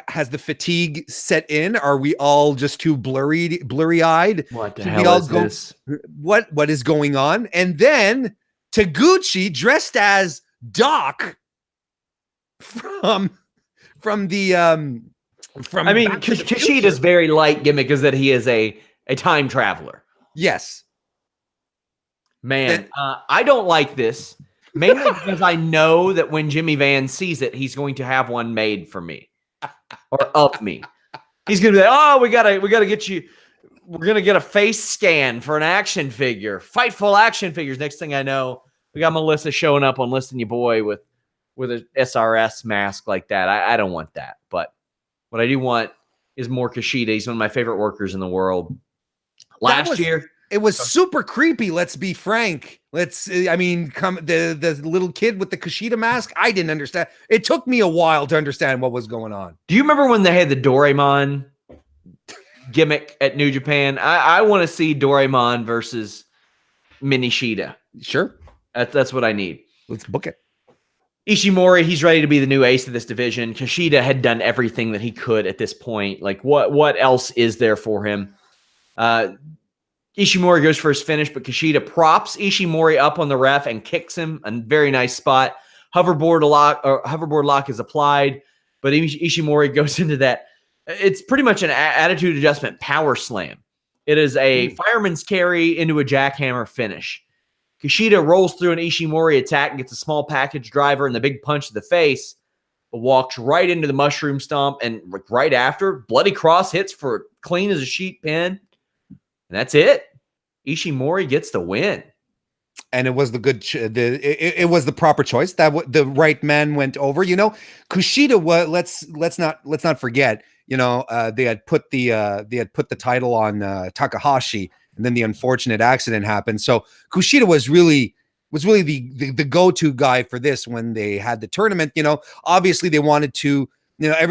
Speaker 2: has the fatigue set in? Are we all just too blurry-eyed?
Speaker 1: What the hell is this?
Speaker 2: What is going on? And then Taguchi, dressed as Doc from
Speaker 1: Kushida's very light gimmick is that he is a time traveler.
Speaker 2: Yes.
Speaker 1: Man, I don't like this. Mainly because I know that when Jimmy Van sees it, he's going to have one made for me or of me. He's going to be like, "Oh, we gotta get you. We're gonna get a face scan for an action figure. Fightful action figures." Next thing I know, we got Melissa showing up on Listing Your Boy with a SRS mask like that. I don't want that. But what I do want is more Kushida. He's one of my favorite workers in the world. Last year.
Speaker 2: It was super creepy. Let's be frank. The little kid with the Kushida mask. I didn't understand. It took me a while to understand what was going on.
Speaker 1: Do you remember when they had the Doraemon gimmick at New Japan? I want to see Doraemon versus Mini Shida.
Speaker 2: Sure.
Speaker 1: That's what I need.
Speaker 2: Let's book it.
Speaker 1: Ishimori, he's ready to be the new ace of this division. Kushida had done everything that he could at this point. Like, what else is there for him? Ishimori goes for his finish, but Kushida props Ishimori up on the ref and kicks him. A very nice spot. Hoverboard lock is applied, but Ishimori goes into that. It's pretty much an attitude adjustment power slam. It is a fireman's carry into a jackhammer finish. Kushida rolls through an Ishimori attack and gets a small package driver and the big punch to the face, but walks right into the mushroom stomp, and right after, Bloody Cross hits for clean as a sheet pin. And that's it. Ishimori gets the win.
Speaker 2: And it was it was the proper choice. That the right man went over. Kushida was. Let's not forget. They had put the title on Takahashi, and then the unfortunate accident happened. So Kushida was really the go-to guy for this when they had the tournament. Obviously they wanted to.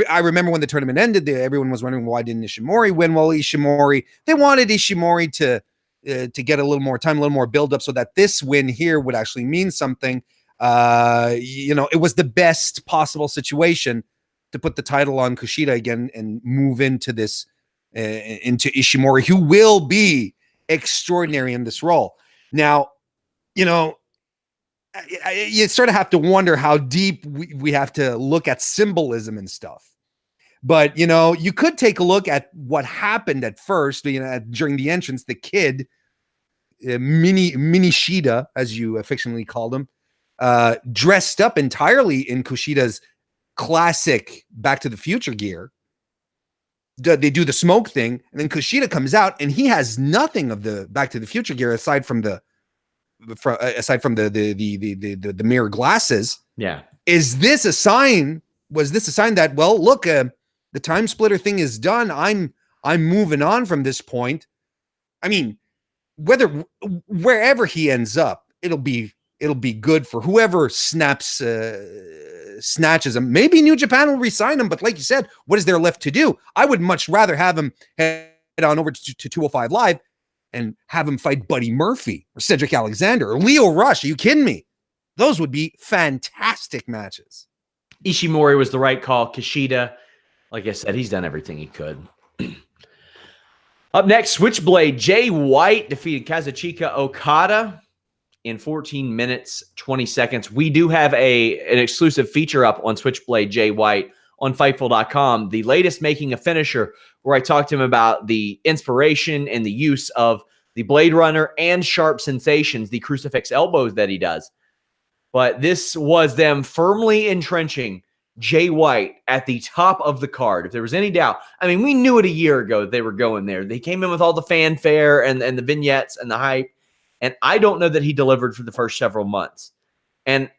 Speaker 2: I remember when the tournament ended, everyone was wondering why didn't Ishimori win? Well, they wanted Ishimori to get a little more time, a little more build up, so that this win here would actually mean something. It was the best possible situation to put the title on Kushida again and move into this, into Ishimori, who will be extraordinary in this role. Now, you sort of have to wonder how deep we have to look at symbolism and stuff. But, you could take a look at what happened at first, during the entrance. The kid, Mini Shida, as you affectionately called him, dressed up entirely in Kushida's classic Back to the Future gear. They do the smoke thing, and then Kushida comes out, and he has nothing of the Back to the Future gear aside from the mirror glasses.
Speaker 1: Yeah.
Speaker 2: Is this a sign? Was this a sign that, well, look, the time splitter thing is done. I'm moving on from this point. I mean, wherever he ends up, it'll be good for whoever snatches him. Maybe New Japan will re-sign him, but like you said, what is there left to do? I would much rather have him head on over to 205 Live and have him fight Buddy Murphy or Cedric Alexander or Leo Rush. Are you kidding me? Those would be fantastic matches.
Speaker 1: Ishimori was the right call. Kushida, like I said, he's done everything he could. Up next, Switchblade Jay White defeated Kazuchika Okada in 14 minutes, 20 seconds. We do have an exclusive feature up on Switchblade Jay White on Fightful.com, the latest Making a Finisher, where I talked to him about the inspiration and the use of the Blade Runner and Sharp Sensations, the crucifix elbows that he does. But this was them firmly entrenching Jay White at the top of the card. If there was any doubt, I mean, we knew it a year ago they were going there. They came in with all the fanfare and the vignettes and the hype. And I don't know that he delivered for the first several months. And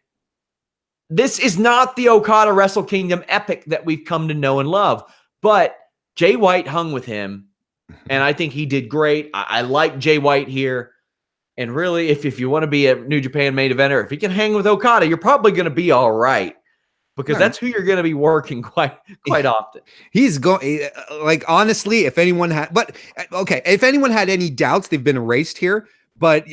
Speaker 1: this is not the Okada Wrestle Kingdom epic that we've come to know and love. But Jay White hung with him, and I think he did great. I like Jay White here. And really, if you want to be a New Japan main eventer, if you can hang with Okada, you're probably going to be all right. Because that's who you're going to be working quite often. He's
Speaker 2: going, like, honestly, if anyone had any doubts, they've been erased here. But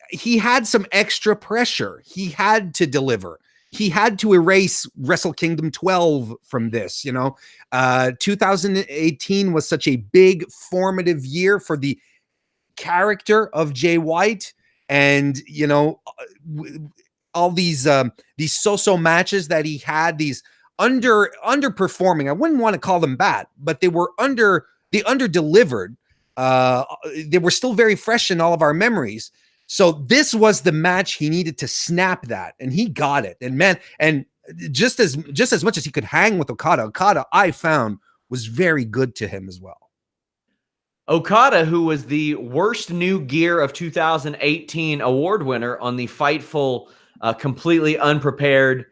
Speaker 2: he had some extra pressure. He had to deliver. He had to erase Wrestle Kingdom 12 from this. 2018 was such a big formative year for the character of Jay White, and all these so-so matches that he had, these underperforming. I wouldn't want to call them bad, but they under-delivered. They were still very fresh in all of our memories. So this was the match he needed to snap that, and he got it. And man, and just as much as he could hang with Okada, I found was very good to him as well.
Speaker 1: Okada, who was the worst new gear of 2018 award winner on the Fightful completely unprepared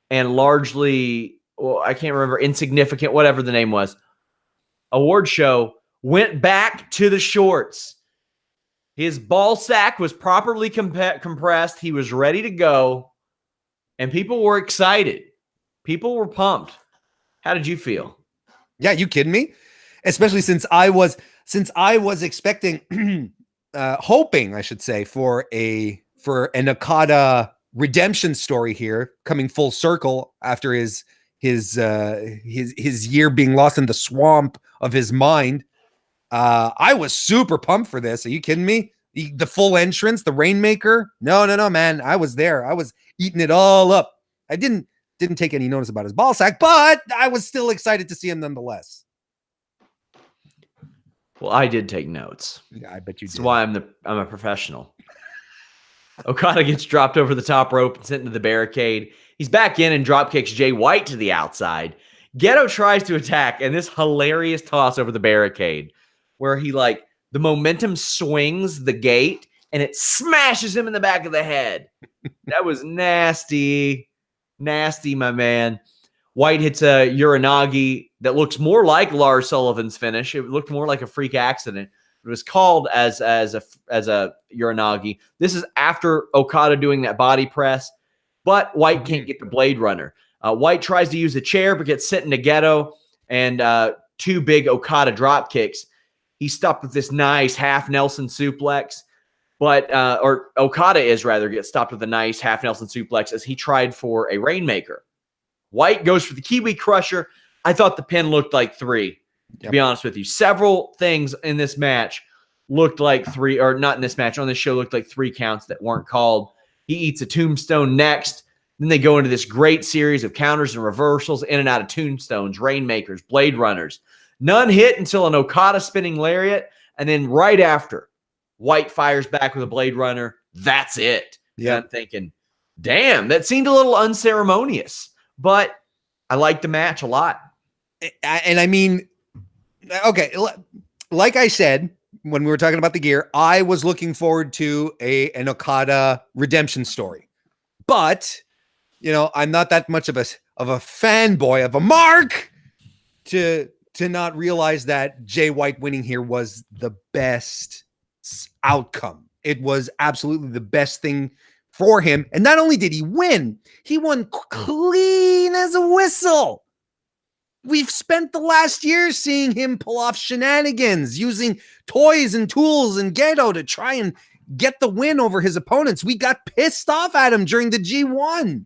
Speaker 1: and largely, I can't remember, insignificant, whatever the name was, award show, went back to the shorts. His ball sack was properly compressed. He was ready to go, and people were excited. People were pumped. How did you feel?
Speaker 2: Yeah, you kidding me? Especially since I was expecting, hoping, I should say, for an Okada redemption story here, coming full circle after his year being lost in the swamp of his mind. I was super pumped for this. Are you kidding me? The full entrance, the Rainmaker. No, man. I was there. I was eating it all up. I didn't take any notice about his ball sack, but I was still excited to see him nonetheless.
Speaker 1: Well, I did take notes.
Speaker 2: Yeah, I bet you did.
Speaker 1: That's why I'm a professional. Okada gets dropped over the top rope and sent into the barricade. He's back in and drop kicks Jay White to the outside. Geto tries to attack, and this hilarious toss over the barricade where he, like, the momentum swings the gate and it smashes him in the back of the head. That was nasty. Nasty, my man. White hits a Uranagi that looks more like Lars Sullivan's finish. It looked more like a freak accident. It was called as a Uranagi. This is after Okada doing that body press, but White can't get the Blade Runner. White tries to use a chair, but gets sent into Geto, and two big Okada drop kicks. He's stopped with this nice half Nelson suplex, or Okada gets stopped with a nice half Nelson suplex as he tried for a Rainmaker. White goes for the Kiwi Crusher. I thought the pin looked like 3. To be honest with you, several things in this match looked like 3, or not in this match, on this show looked like 3 counts that weren't called. He eats a tombstone next. Then they go into this great series of counters and reversals in and out of tombstones, Rainmakers, Blade Runners. None hit until an Okada spinning lariat. And then right after, White fires back with a Blade Runner. That's it. Yeah. I'm thinking, damn, that seemed a little unceremonious. but I liked the match a lot.
Speaker 2: And I mean, okay, like I said, when we were talking about the gear, I was looking forward to an Okada redemption story. But, you know, I'm not that much of a fanboy of a mark to not realize that Jay White winning here was the best outcome. It was absolutely the best thing for him. And not only did he win, he won clean as a whistle. We've spent the last year seeing him pull off shenanigans, using toys and tools and Gedo to try and get the win over his opponents. We got pissed off at him during the G1.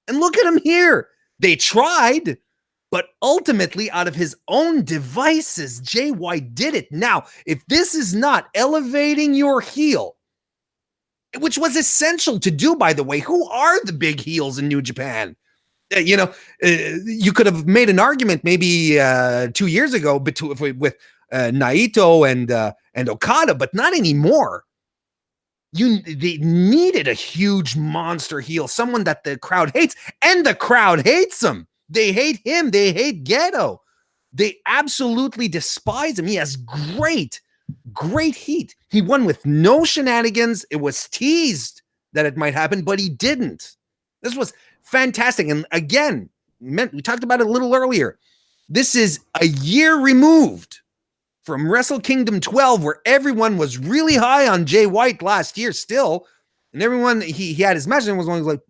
Speaker 2: And look at him here. They tried, but ultimately, out of his own devices, Jay White did it. Now, if this is not elevating your heel, which was essential to do, by the way, who are the big heels in New Japan? You could have made an argument maybe 2 years ago with Naito and Okada, but not anymore. They needed a huge monster heel, someone that the crowd hates, and the crowd hates him. They hate him. They hate Gedo. They absolutely despise him. He has great heat. He won with no shenanigans. It was teased that it might happen, but he didn't. This was fantastic. And again, we talked about it a little earlier. This is a year removed from Wrestle Kingdom 12, where everyone was really high on Jay White last year still. And everyone, he had his match and was like,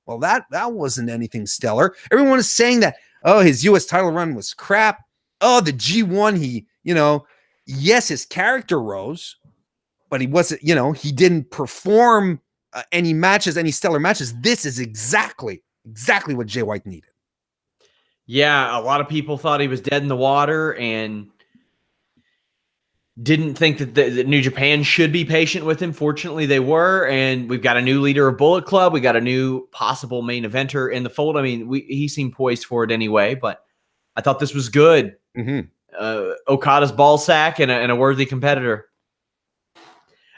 Speaker 2: well, that wasn't anything stellar. Everyone is saying that, oh, his U.S. title run was crap. Oh, the G1, yes, his character rose, but he wasn't, he didn't perform any stellar matches. This is exactly what Jay White needed.
Speaker 1: Yeah, a lot of people thought he was dead in the water and didn't think that New Japan should be patient with him. Fortunately, they were, and we've got a new leader of Bullet Club. We got a new possible main eventer in the fold. I mean, he seemed poised for it anyway, but I thought this was good. Mm-hmm. Okada's ball sack and a worthy competitor.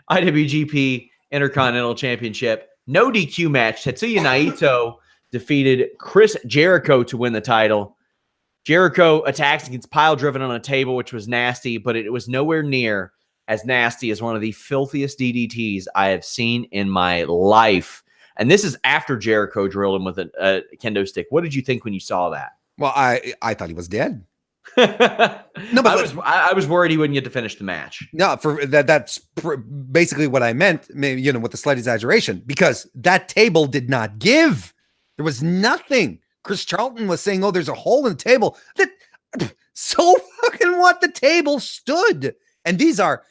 Speaker 1: IWGP Intercontinental Championship. No DQ match. Tetsuya Naito defeated Chris Jericho to win the title. Jericho attacks and gets pile driven on a table, which was nasty, but it was nowhere near as nasty as one of the filthiest DDTs I have seen in my life. And this is after Jericho drilled him with a kendo stick. What did you think when you saw that?
Speaker 2: Well, I thought he was dead.
Speaker 1: No, but I was worried he wouldn't get to finish the match.
Speaker 2: No, for that's basically what I meant, maybe, with a slight exaggeration, because that table did not give. There was nothing. Chris Charlton was saying, oh, there's a hole in the table. So fucking what? The table stood. And these are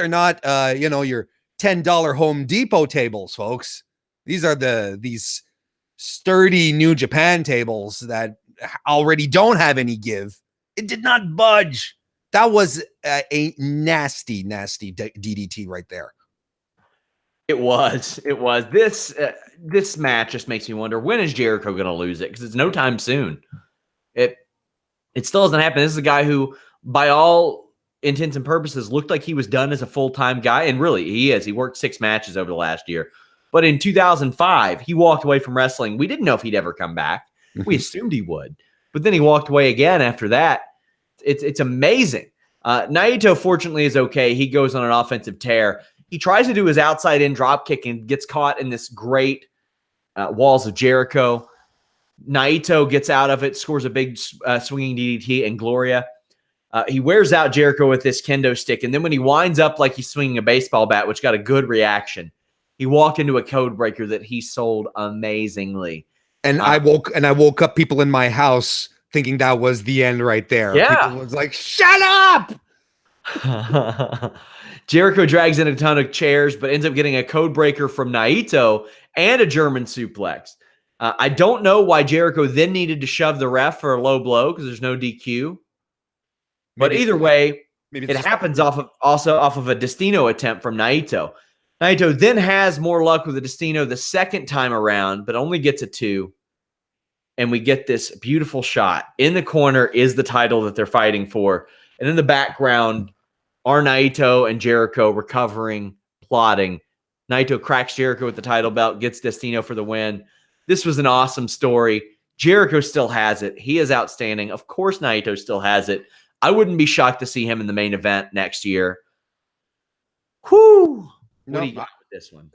Speaker 2: not your $10 Home Depot tables, folks. These are these sturdy New Japan tables that already don't have any give. It did not budge. That was a nasty DDT right there.
Speaker 1: It was. This match just makes me wonder, when is Jericho going to lose it? Because it's no time soon. It still doesn't happen. This is a guy who, by all intents and purposes, looked like he was done as a full-time guy. And really, he is. He worked 6 matches over the last year. But in 2005, he walked away from wrestling. We didn't know if he'd ever come back. We assumed he would. But then he walked away again after that. It's amazing. Naito, fortunately, is okay. He goes on an offensive tear. He tries to do his outside in drop kick and gets caught in this great walls of Jericho. Naito gets out of it, scores a big swinging DDT and Gloria. He wears out Jericho with this kendo stick. And then when he winds up like he's swinging a baseball bat, which got a good reaction, he walked into a code breaker that he sold amazingly.
Speaker 2: And I woke up people in my house thinking that was the end right there.
Speaker 1: Yeah.
Speaker 2: People was like, shut up.
Speaker 1: Jericho drags in a ton of chairs, but ends up getting a code breaker from Naito and a German suplex. I don't know why Jericho then needed to shove the ref for a low blow because there's no DQ. But either way, it happens also off of a Destino attempt from Naito. Naito then has more luck with the Destino the second time around, but only gets a 2. And we get this beautiful shot. In the corner is the title that they're fighting for. And in the background are Naito and Jericho recovering, plotting. Naito cracks Jericho with the title belt, gets Destino for the win. This was an awesome story. Jericho still has it. He is outstanding. Of course, Naito still has it. I wouldn't be shocked to see him in the main event next year. Whew. What do you got with this one?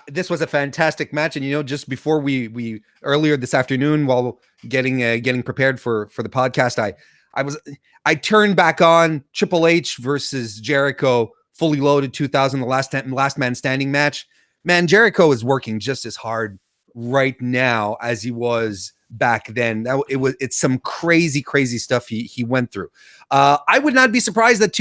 Speaker 2: This was a fantastic match, and just before we earlier this afternoon, while getting prepared for the podcast, I turned back on Triple H versus Jericho, fully loaded 2000, the last man standing match. Man, Jericho is working just as hard right now as he was back then. It's some crazy stuff he went through. I would not be surprised that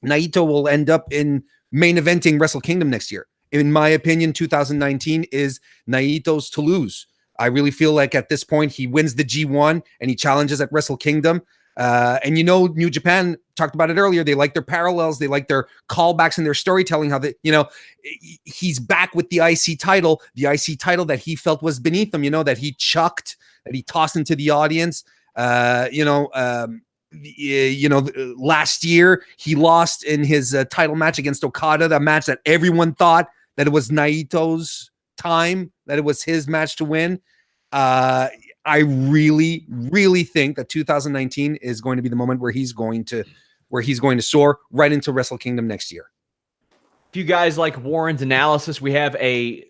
Speaker 2: Naito will end up in main eventing Wrestle Kingdom next year. In my opinion, 2019 is Naito's to lose. I really feel like at this point he wins the G1 and he challenges at Wrestle Kingdom. And New Japan talked about it earlier. They like their parallels. They like their callbacks and their storytelling. How he's back with the IC title that he felt was beneath him. That he chucked, that he tossed into the audience. Last year he lost in his title match against Okada, the match that everyone thought that it was Naito's time, that it was his match to win. I really, really think that 2019 is going to be the moment where he's going to soar right into Wrestle Kingdom next year.
Speaker 1: If you guys like Warren's analysis, we have a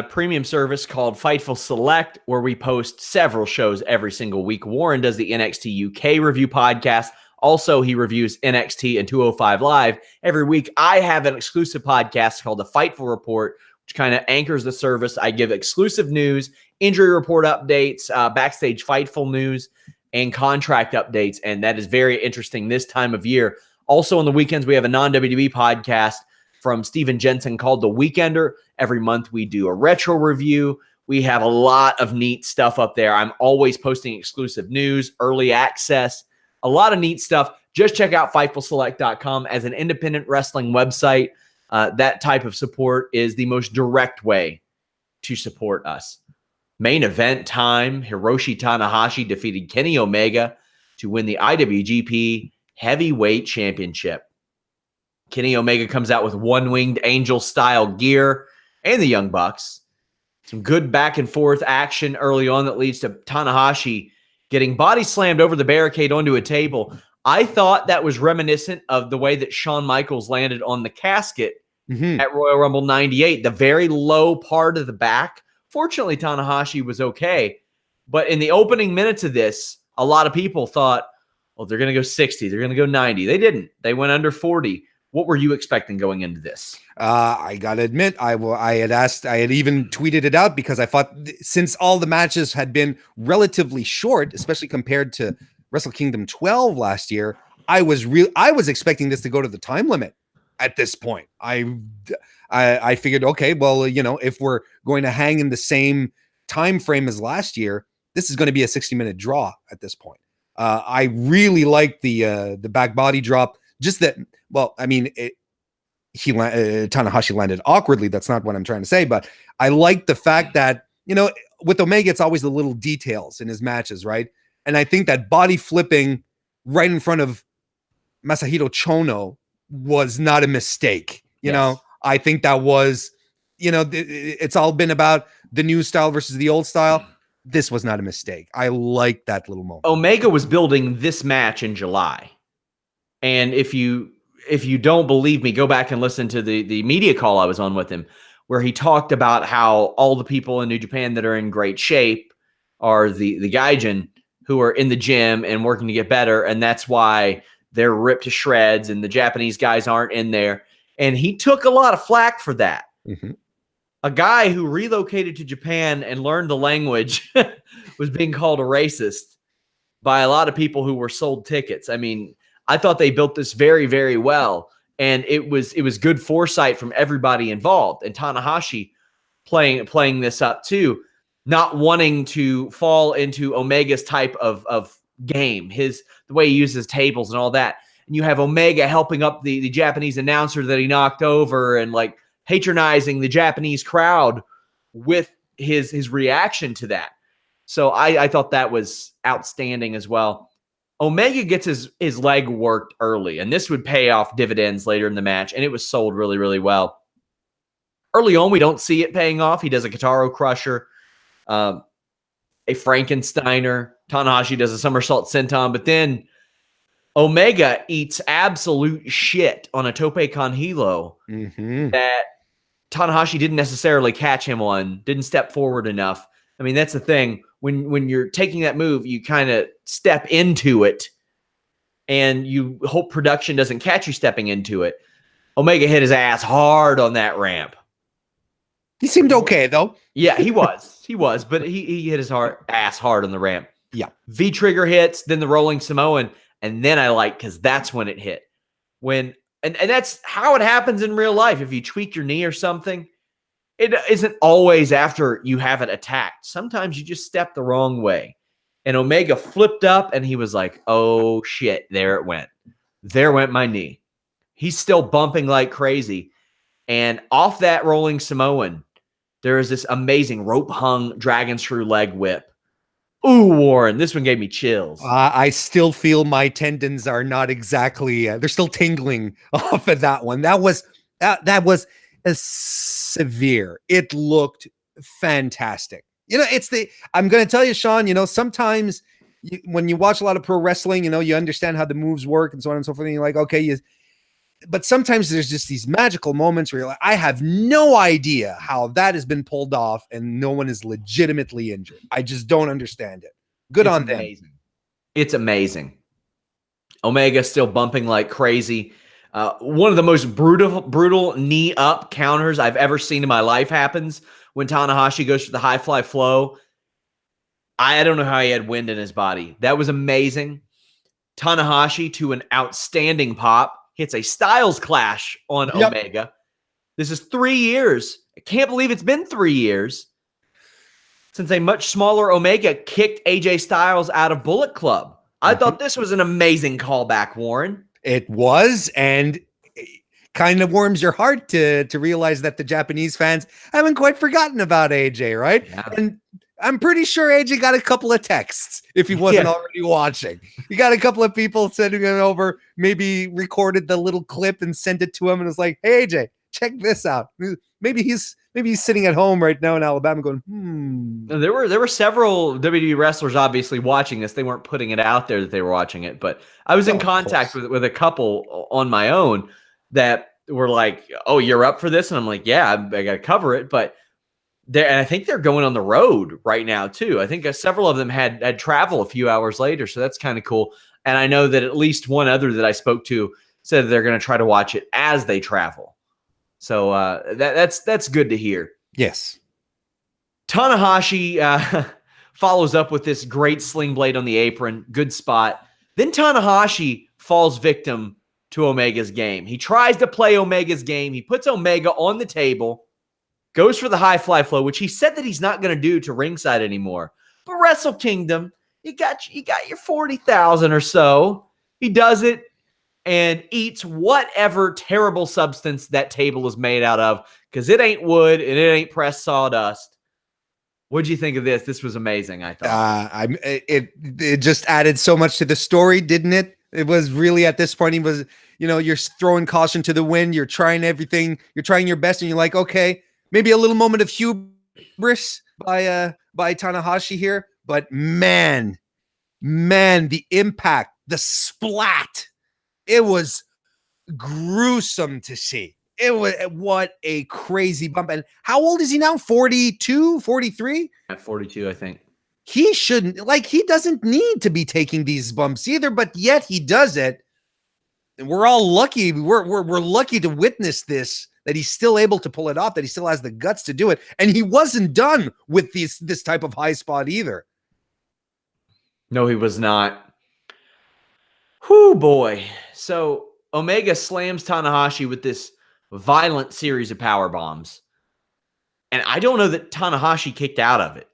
Speaker 1: premium service called Fightful Select, where we post several shows every single week. Warren does the NXT UK review podcast. Also, he reviews NXT and 205 Live every week. I have an exclusive podcast called the Fightful Report, which kind of anchors the service. I give exclusive news, injury report updates, backstage Fightful news, and contract updates. And that is very interesting this time of year. Also on the weekends, we have a non-WWE podcast from Steven Jensen called The Weekender. Every month we do a retro review. We have a lot of neat stuff up there. I'm always posting exclusive news, early access, a lot of neat stuff. Just check out FightfulSelect.com as an independent wrestling website. That type of support is the most direct way to support us. Main event time, Hiroshi Tanahashi defeated Kenny Omega to win the IWGP Heavyweight Championship. Kenny Omega comes out with one-winged angel-style gear and the Young Bucks. Some good back-and-forth action early on that leads to Tanahashi getting body slammed over the barricade onto a table. I thought that was reminiscent of the way that Shawn Michaels landed on the casket at Royal Rumble 98, the very low part of the back. Fortunately, Tanahashi was okay. But in the opening minutes of this, a lot of people thought, well, they're going to go 60. They're going to go 90. They didn't. They went under 40. What were you expecting going into this?
Speaker 2: I gotta admit, I had even tweeted it out because I thought since all the matches had been relatively short, especially compared to Wrestle Kingdom 12 last year, I was expecting this to go to the time limit at this point. I figured, okay, well, if we're going to hang in the same time frame as last year, this is going to be a 60-minute draw at this point. I really liked the back body drop. Just that, well, I mean, Tanahashi landed awkwardly. That's not what I'm trying to say, but I like the fact that, with Omega, it's always the little details in his matches, right? And I think that body flipping right in front of Masahiro Chono was not a mistake. You know, I think that was, it's all been about the new style versus the old style. This was not a mistake. I like that little moment.
Speaker 1: Omega was building this match in July. And if you don't believe me, go back and listen to the media call I was on with him, where he talked about how all the people in New Japan that are in great shape are the Gaijin who are in the gym and working to get better. And that's why they're ripped to shreds and the Japanese guys aren't in there. And he took a lot of flack for that. Mm-hmm. A guy who relocated to Japan and learned the language was being called a racist by a lot of people who were sold tickets. I mean, I thought they built this very, very well, and it was good foresight from everybody involved. And Tanahashi playing this up too, not wanting to fall into Omega's type of game, the way he uses tables and all that. And you have Omega helping up the Japanese announcer that he knocked over and like patronizing the Japanese crowd with his reaction to that. So I thought that was outstanding as well. Omega gets his leg worked early, and this would pay off dividends later in the match, and it was sold really, really well. Early on, we don't see it paying off. He does a Guitar Crusher, a Frankensteiner. Tanahashi does a somersault senton, but then Omega eats absolute shit on a tope con hilo that Tanahashi didn't necessarily catch him on, didn't step forward enough. I mean, that's the thing. When you're taking that move, you kind of step into it, and you hope production doesn't catch you stepping into it. Omega hit his ass hard on that ramp.
Speaker 2: He seemed okay, though.
Speaker 1: Yeah, he was. He was, but he hit his ass hard on the ramp.
Speaker 2: Yeah.
Speaker 1: V-trigger hits, then the rolling Samoan, and then I like, because that's when it hit. And that's how it happens in real life. If you tweak your knee or something, it isn't always after you have it attacked. Sometimes you just step the wrong way. And Omega flipped up, and he was like, oh, shit, there it went. There went my knee. He's still bumping like crazy. And off that rolling Samoan, there is this amazing rope-hung dragon screw leg whip. Ooh, Warren, this one gave me chills.
Speaker 2: I still feel my tendons are not exactly, they're still tingling off of that one. That was severe. It looked fantastic. You know, I'm going to tell you, Sean, you know, sometimes when you watch a lot of pro wrestling, you know, you understand how the moves work and so on and so forth. And you're like, okay, but sometimes there's just these magical moments where you're like, I have no idea how that has been pulled off and no one is legitimately injured. I just don't understand it. Good on them.
Speaker 1: It's amazing. Omega still bumping like crazy. One of the most brutal knee up counters I've ever seen in my life happens when Tanahashi goes for the high fly flow. I don't know how he had wind in his body. That was amazing. Tanahashi to an outstanding pop. Hits a Styles Clash on Omega. This is 3 years. I can't believe it's been 3 years since a much smaller Omega kicked AJ Styles out of Bullet Club. I thought this was an amazing callback, Warren.
Speaker 2: It was, and it kind of warms your heart to realize that the Japanese fans haven't quite forgotten about AJ, right?
Speaker 1: Yeah.
Speaker 2: And I'm pretty sure AJ got a couple of texts if he wasn't already watching. You got a couple of people sending him over, maybe recorded the little clip and sent it to him and was like, hey, AJ, check this out. Maybe he's sitting at home right now in Alabama going,
Speaker 1: There were several WWE wrestlers obviously watching this. They weren't putting it out there that they were watching it, but I was in contact with a couple on my own that were like, oh, you're up for this? And I'm like, yeah, I got to cover it. But and I think they're going on the road right now too. I think several of them had travel a few hours later, so that's kind of cool. And I know that at least one other that I spoke to said that they're going to try to watch it as they travel. So that's good to hear.
Speaker 2: Yes.
Speaker 1: Tanahashi follows up with this great sling blade on the apron. Good spot. Then Tanahashi falls victim to Omega's game. He tries to play Omega's game. He puts Omega on the table, goes for the high fly flow, which he said that he's not going to do to ringside anymore. But Wrestle Kingdom, you got your 40,000 or so. He does it and eats whatever terrible substance that table is made out of, because it ain't wood and it ain't pressed sawdust. What'd you think of this? This was amazing, I thought.
Speaker 2: It just added so much to the story, didn't it? It was really, at this point, he was, you know, you're throwing caution to the wind. You're trying everything. You're trying your best, and you're like, okay, maybe a little moment of hubris by Tanahashi here. But man, the impact, the splat, it was gruesome to see. What a crazy bump. And how old is he now? 42, 43?
Speaker 1: At 42, I think.
Speaker 2: He shouldn't, he doesn't need to be taking these bumps either, but yet he does it. And we're all lucky. We're lucky to witness this, that he's still able to pull it off, that he still has the guts to do it. And he wasn't done with this type of high spot either.
Speaker 1: No, he was not. Whew, boy. So Omega slams Tanahashi with this violent series of power bombs. And I don't know that Tanahashi kicked out of it.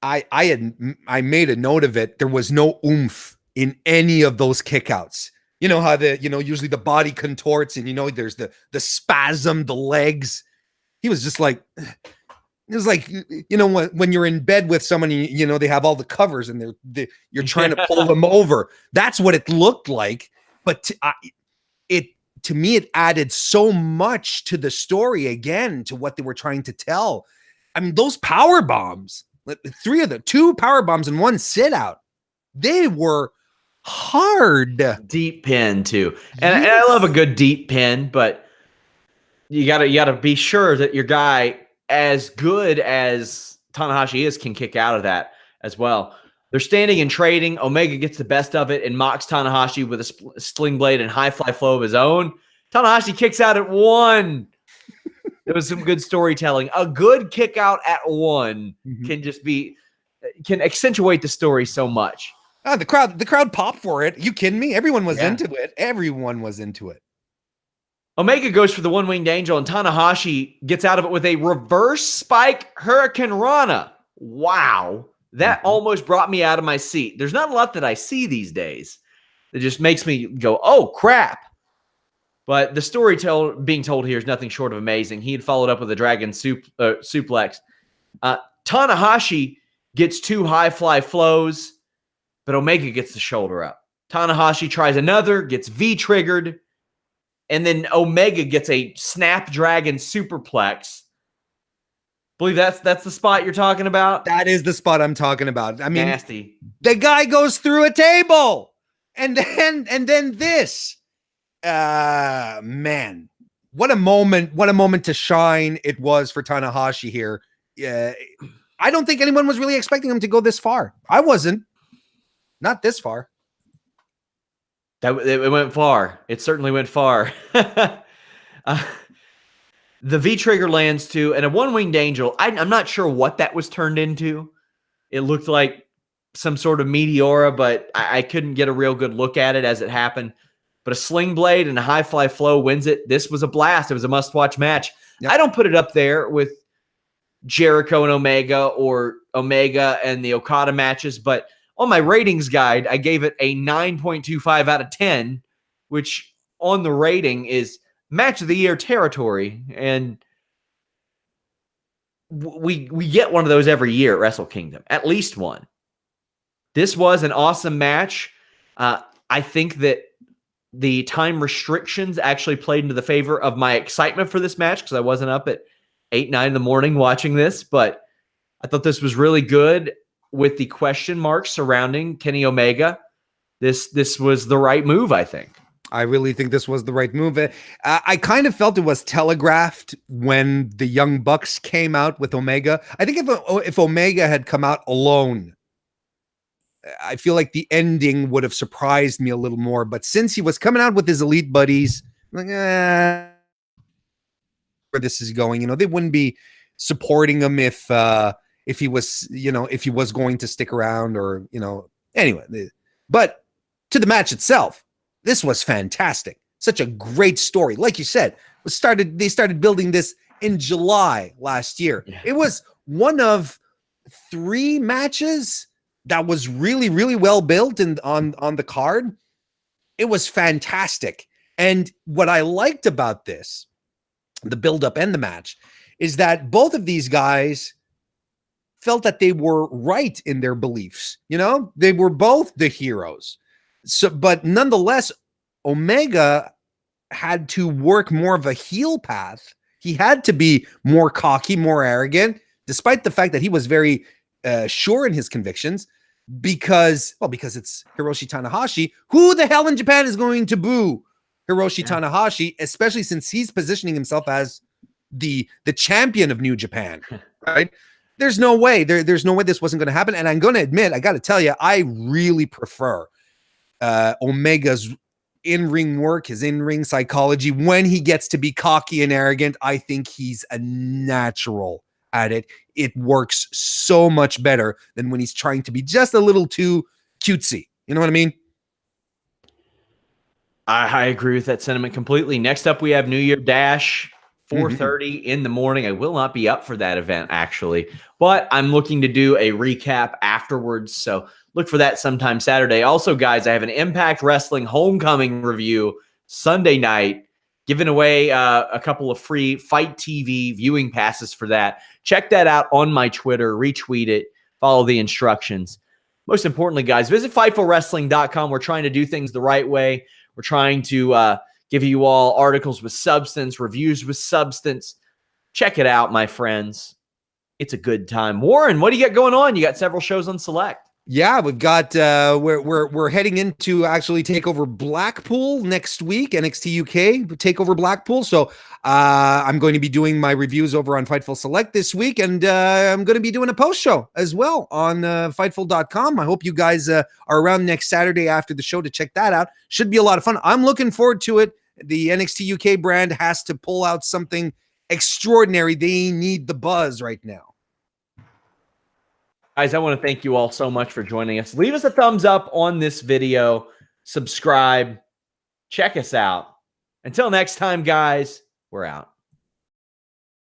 Speaker 2: I made a note of it. There was no oomph in any of those kickouts. You know how usually the body contorts and, there's the spasm, the legs. He was just like, it was like, when you're in bed with someone, they have all the covers and you're trying to pull them over. That's what it looked like. But to me, it added so much to the story again, to what they were trying to tell. I mean, those power bombs, two power bombs and one sit out, they were hard.
Speaker 1: Deep pin too. And I love a good deep pin, but you gotta be sure that your guy, as good as Tanahashi is, can kick out of that as well. They're standing and trading. Omega gets the best of it and mocks Tanahashi with a sling blade and high fly flow of his own. Tanahashi kicks out at 1. It was some good storytelling. A good kick out at 1 can accentuate the story so much.
Speaker 2: The crowd popped for it. Are you kidding me? Everyone was into it. Everyone was into it.
Speaker 1: Omega goes for the one-winged angel, and Tanahashi gets out of it with a reverse spike Hurricane Rana. Wow. That almost brought me out of my seat. There's not a lot that I see these days that just makes me go, oh, crap. But the story being told here is nothing short of amazing. He had followed up with a dragon suplex. Tanahashi gets 2 high fly flows, but Omega gets the shoulder up. Tanahashi tries another, gets V-triggered, and then Omega gets a Snapdragon superplex. Believe that's the spot you're talking about?
Speaker 2: That is the spot I'm talking about. I mean,
Speaker 1: nasty.
Speaker 2: The guy goes through a table, and then this. Man, what a moment to shine it was for Tanahashi here. I don't think anyone was really expecting him to go this far. I wasn't. Not this far.
Speaker 1: It went far. It certainly went far. The V-trigger lands too, and a one-winged angel. I'm not sure what that was turned into. It looked like some sort of meteora, but I couldn't get a real good look at it as it happened. But a sling blade and a high fly flow wins it. This was a blast. It was a must-watch match. Yep. I don't put it up there with Jericho and Omega or Omega and the Okada matches, but on my ratings guide, I gave it a 9.25 out of 10, which on the rating is match of the year territory. And we get one of those every year at Wrestle Kingdom, at least one. This was an awesome match. I think that the time restrictions actually played into the favor of my excitement for this match because I wasn't up at 8, 9 in the morning watching this, but I thought this was really good with the question marks surrounding Kenny Omega. This was the right move, I think.
Speaker 2: I really think this was the right move. I kind of felt it was telegraphed when the Young Bucks came out with Omega. I think if Omega had come out alone, I feel like the ending would have surprised me a little more. But since he was coming out with his elite buddies, I'm like, where this is going, they wouldn't be supporting him if he was, if he was going to stick around or, anyway. But to the match itself, this was fantastic. Such a great story. Like you said, they started building this in July last year. Yeah. It was one of 3 matches that was really, really well built and on the card. It was fantastic. And what I liked about this, the build-up and the match, is that both of these guys felt that they were right in their beliefs. They were both the heroes. So, but nonetheless, Omega had to work more of a heel path. He had to be more cocky, more arrogant, despite the fact that he was very sure in his convictions, because it's Hiroshi Tanahashi. Who the hell in Japan is going to boo Hiroshi Tanahashi, especially since he's positioning himself as the champion of New Japan, right? There's no way. There's no way this wasn't going to happen. And I'm going to admit, I got to tell you, I really prefer Omega's in-ring work, his in-ring psychology. When he gets to be cocky and arrogant, I think he's a natural at it. It works so much better than when he's trying to be just a little too cutesy. You know what I mean?
Speaker 1: I agree with that sentiment completely. Next up, we have New Year Dash, 4:30 in the morning. I will not be up for that event, actually, but I'm looking to do a recap afterwards, so look for that sometime Saturday. Also, guys, I have an Impact Wrestling Homecoming review Sunday night, giving away a couple of free Fight TV viewing passes for that. Check that out on my Twitter, retweet it, follow the instructions. Most importantly, guys, visit FightfulWrestling.com. We're trying to do things the right way. We're trying to giving you all articles with substance, reviews with substance. Check it out, my friends. It's a good time. Warren, what do you got going on? You got several shows on Select.
Speaker 2: Yeah, we've got we're heading into actually take over Blackpool next week. NXT UK take over Blackpool. So I'm going to be doing my reviews over on Fightful Select this week, and I'm going to be doing a post show as well on Fightful.com. I hope you guys are around next Saturday after the show to check that out. Should be a lot of fun. I'm looking forward to it. The NXT UK brand has to pull out something extraordinary. They need the buzz right now.
Speaker 1: Guys, I want to thank you all so much for joining us. Leave us a thumbs up on this video. Subscribe. Check us out. Until next time, guys, we're out.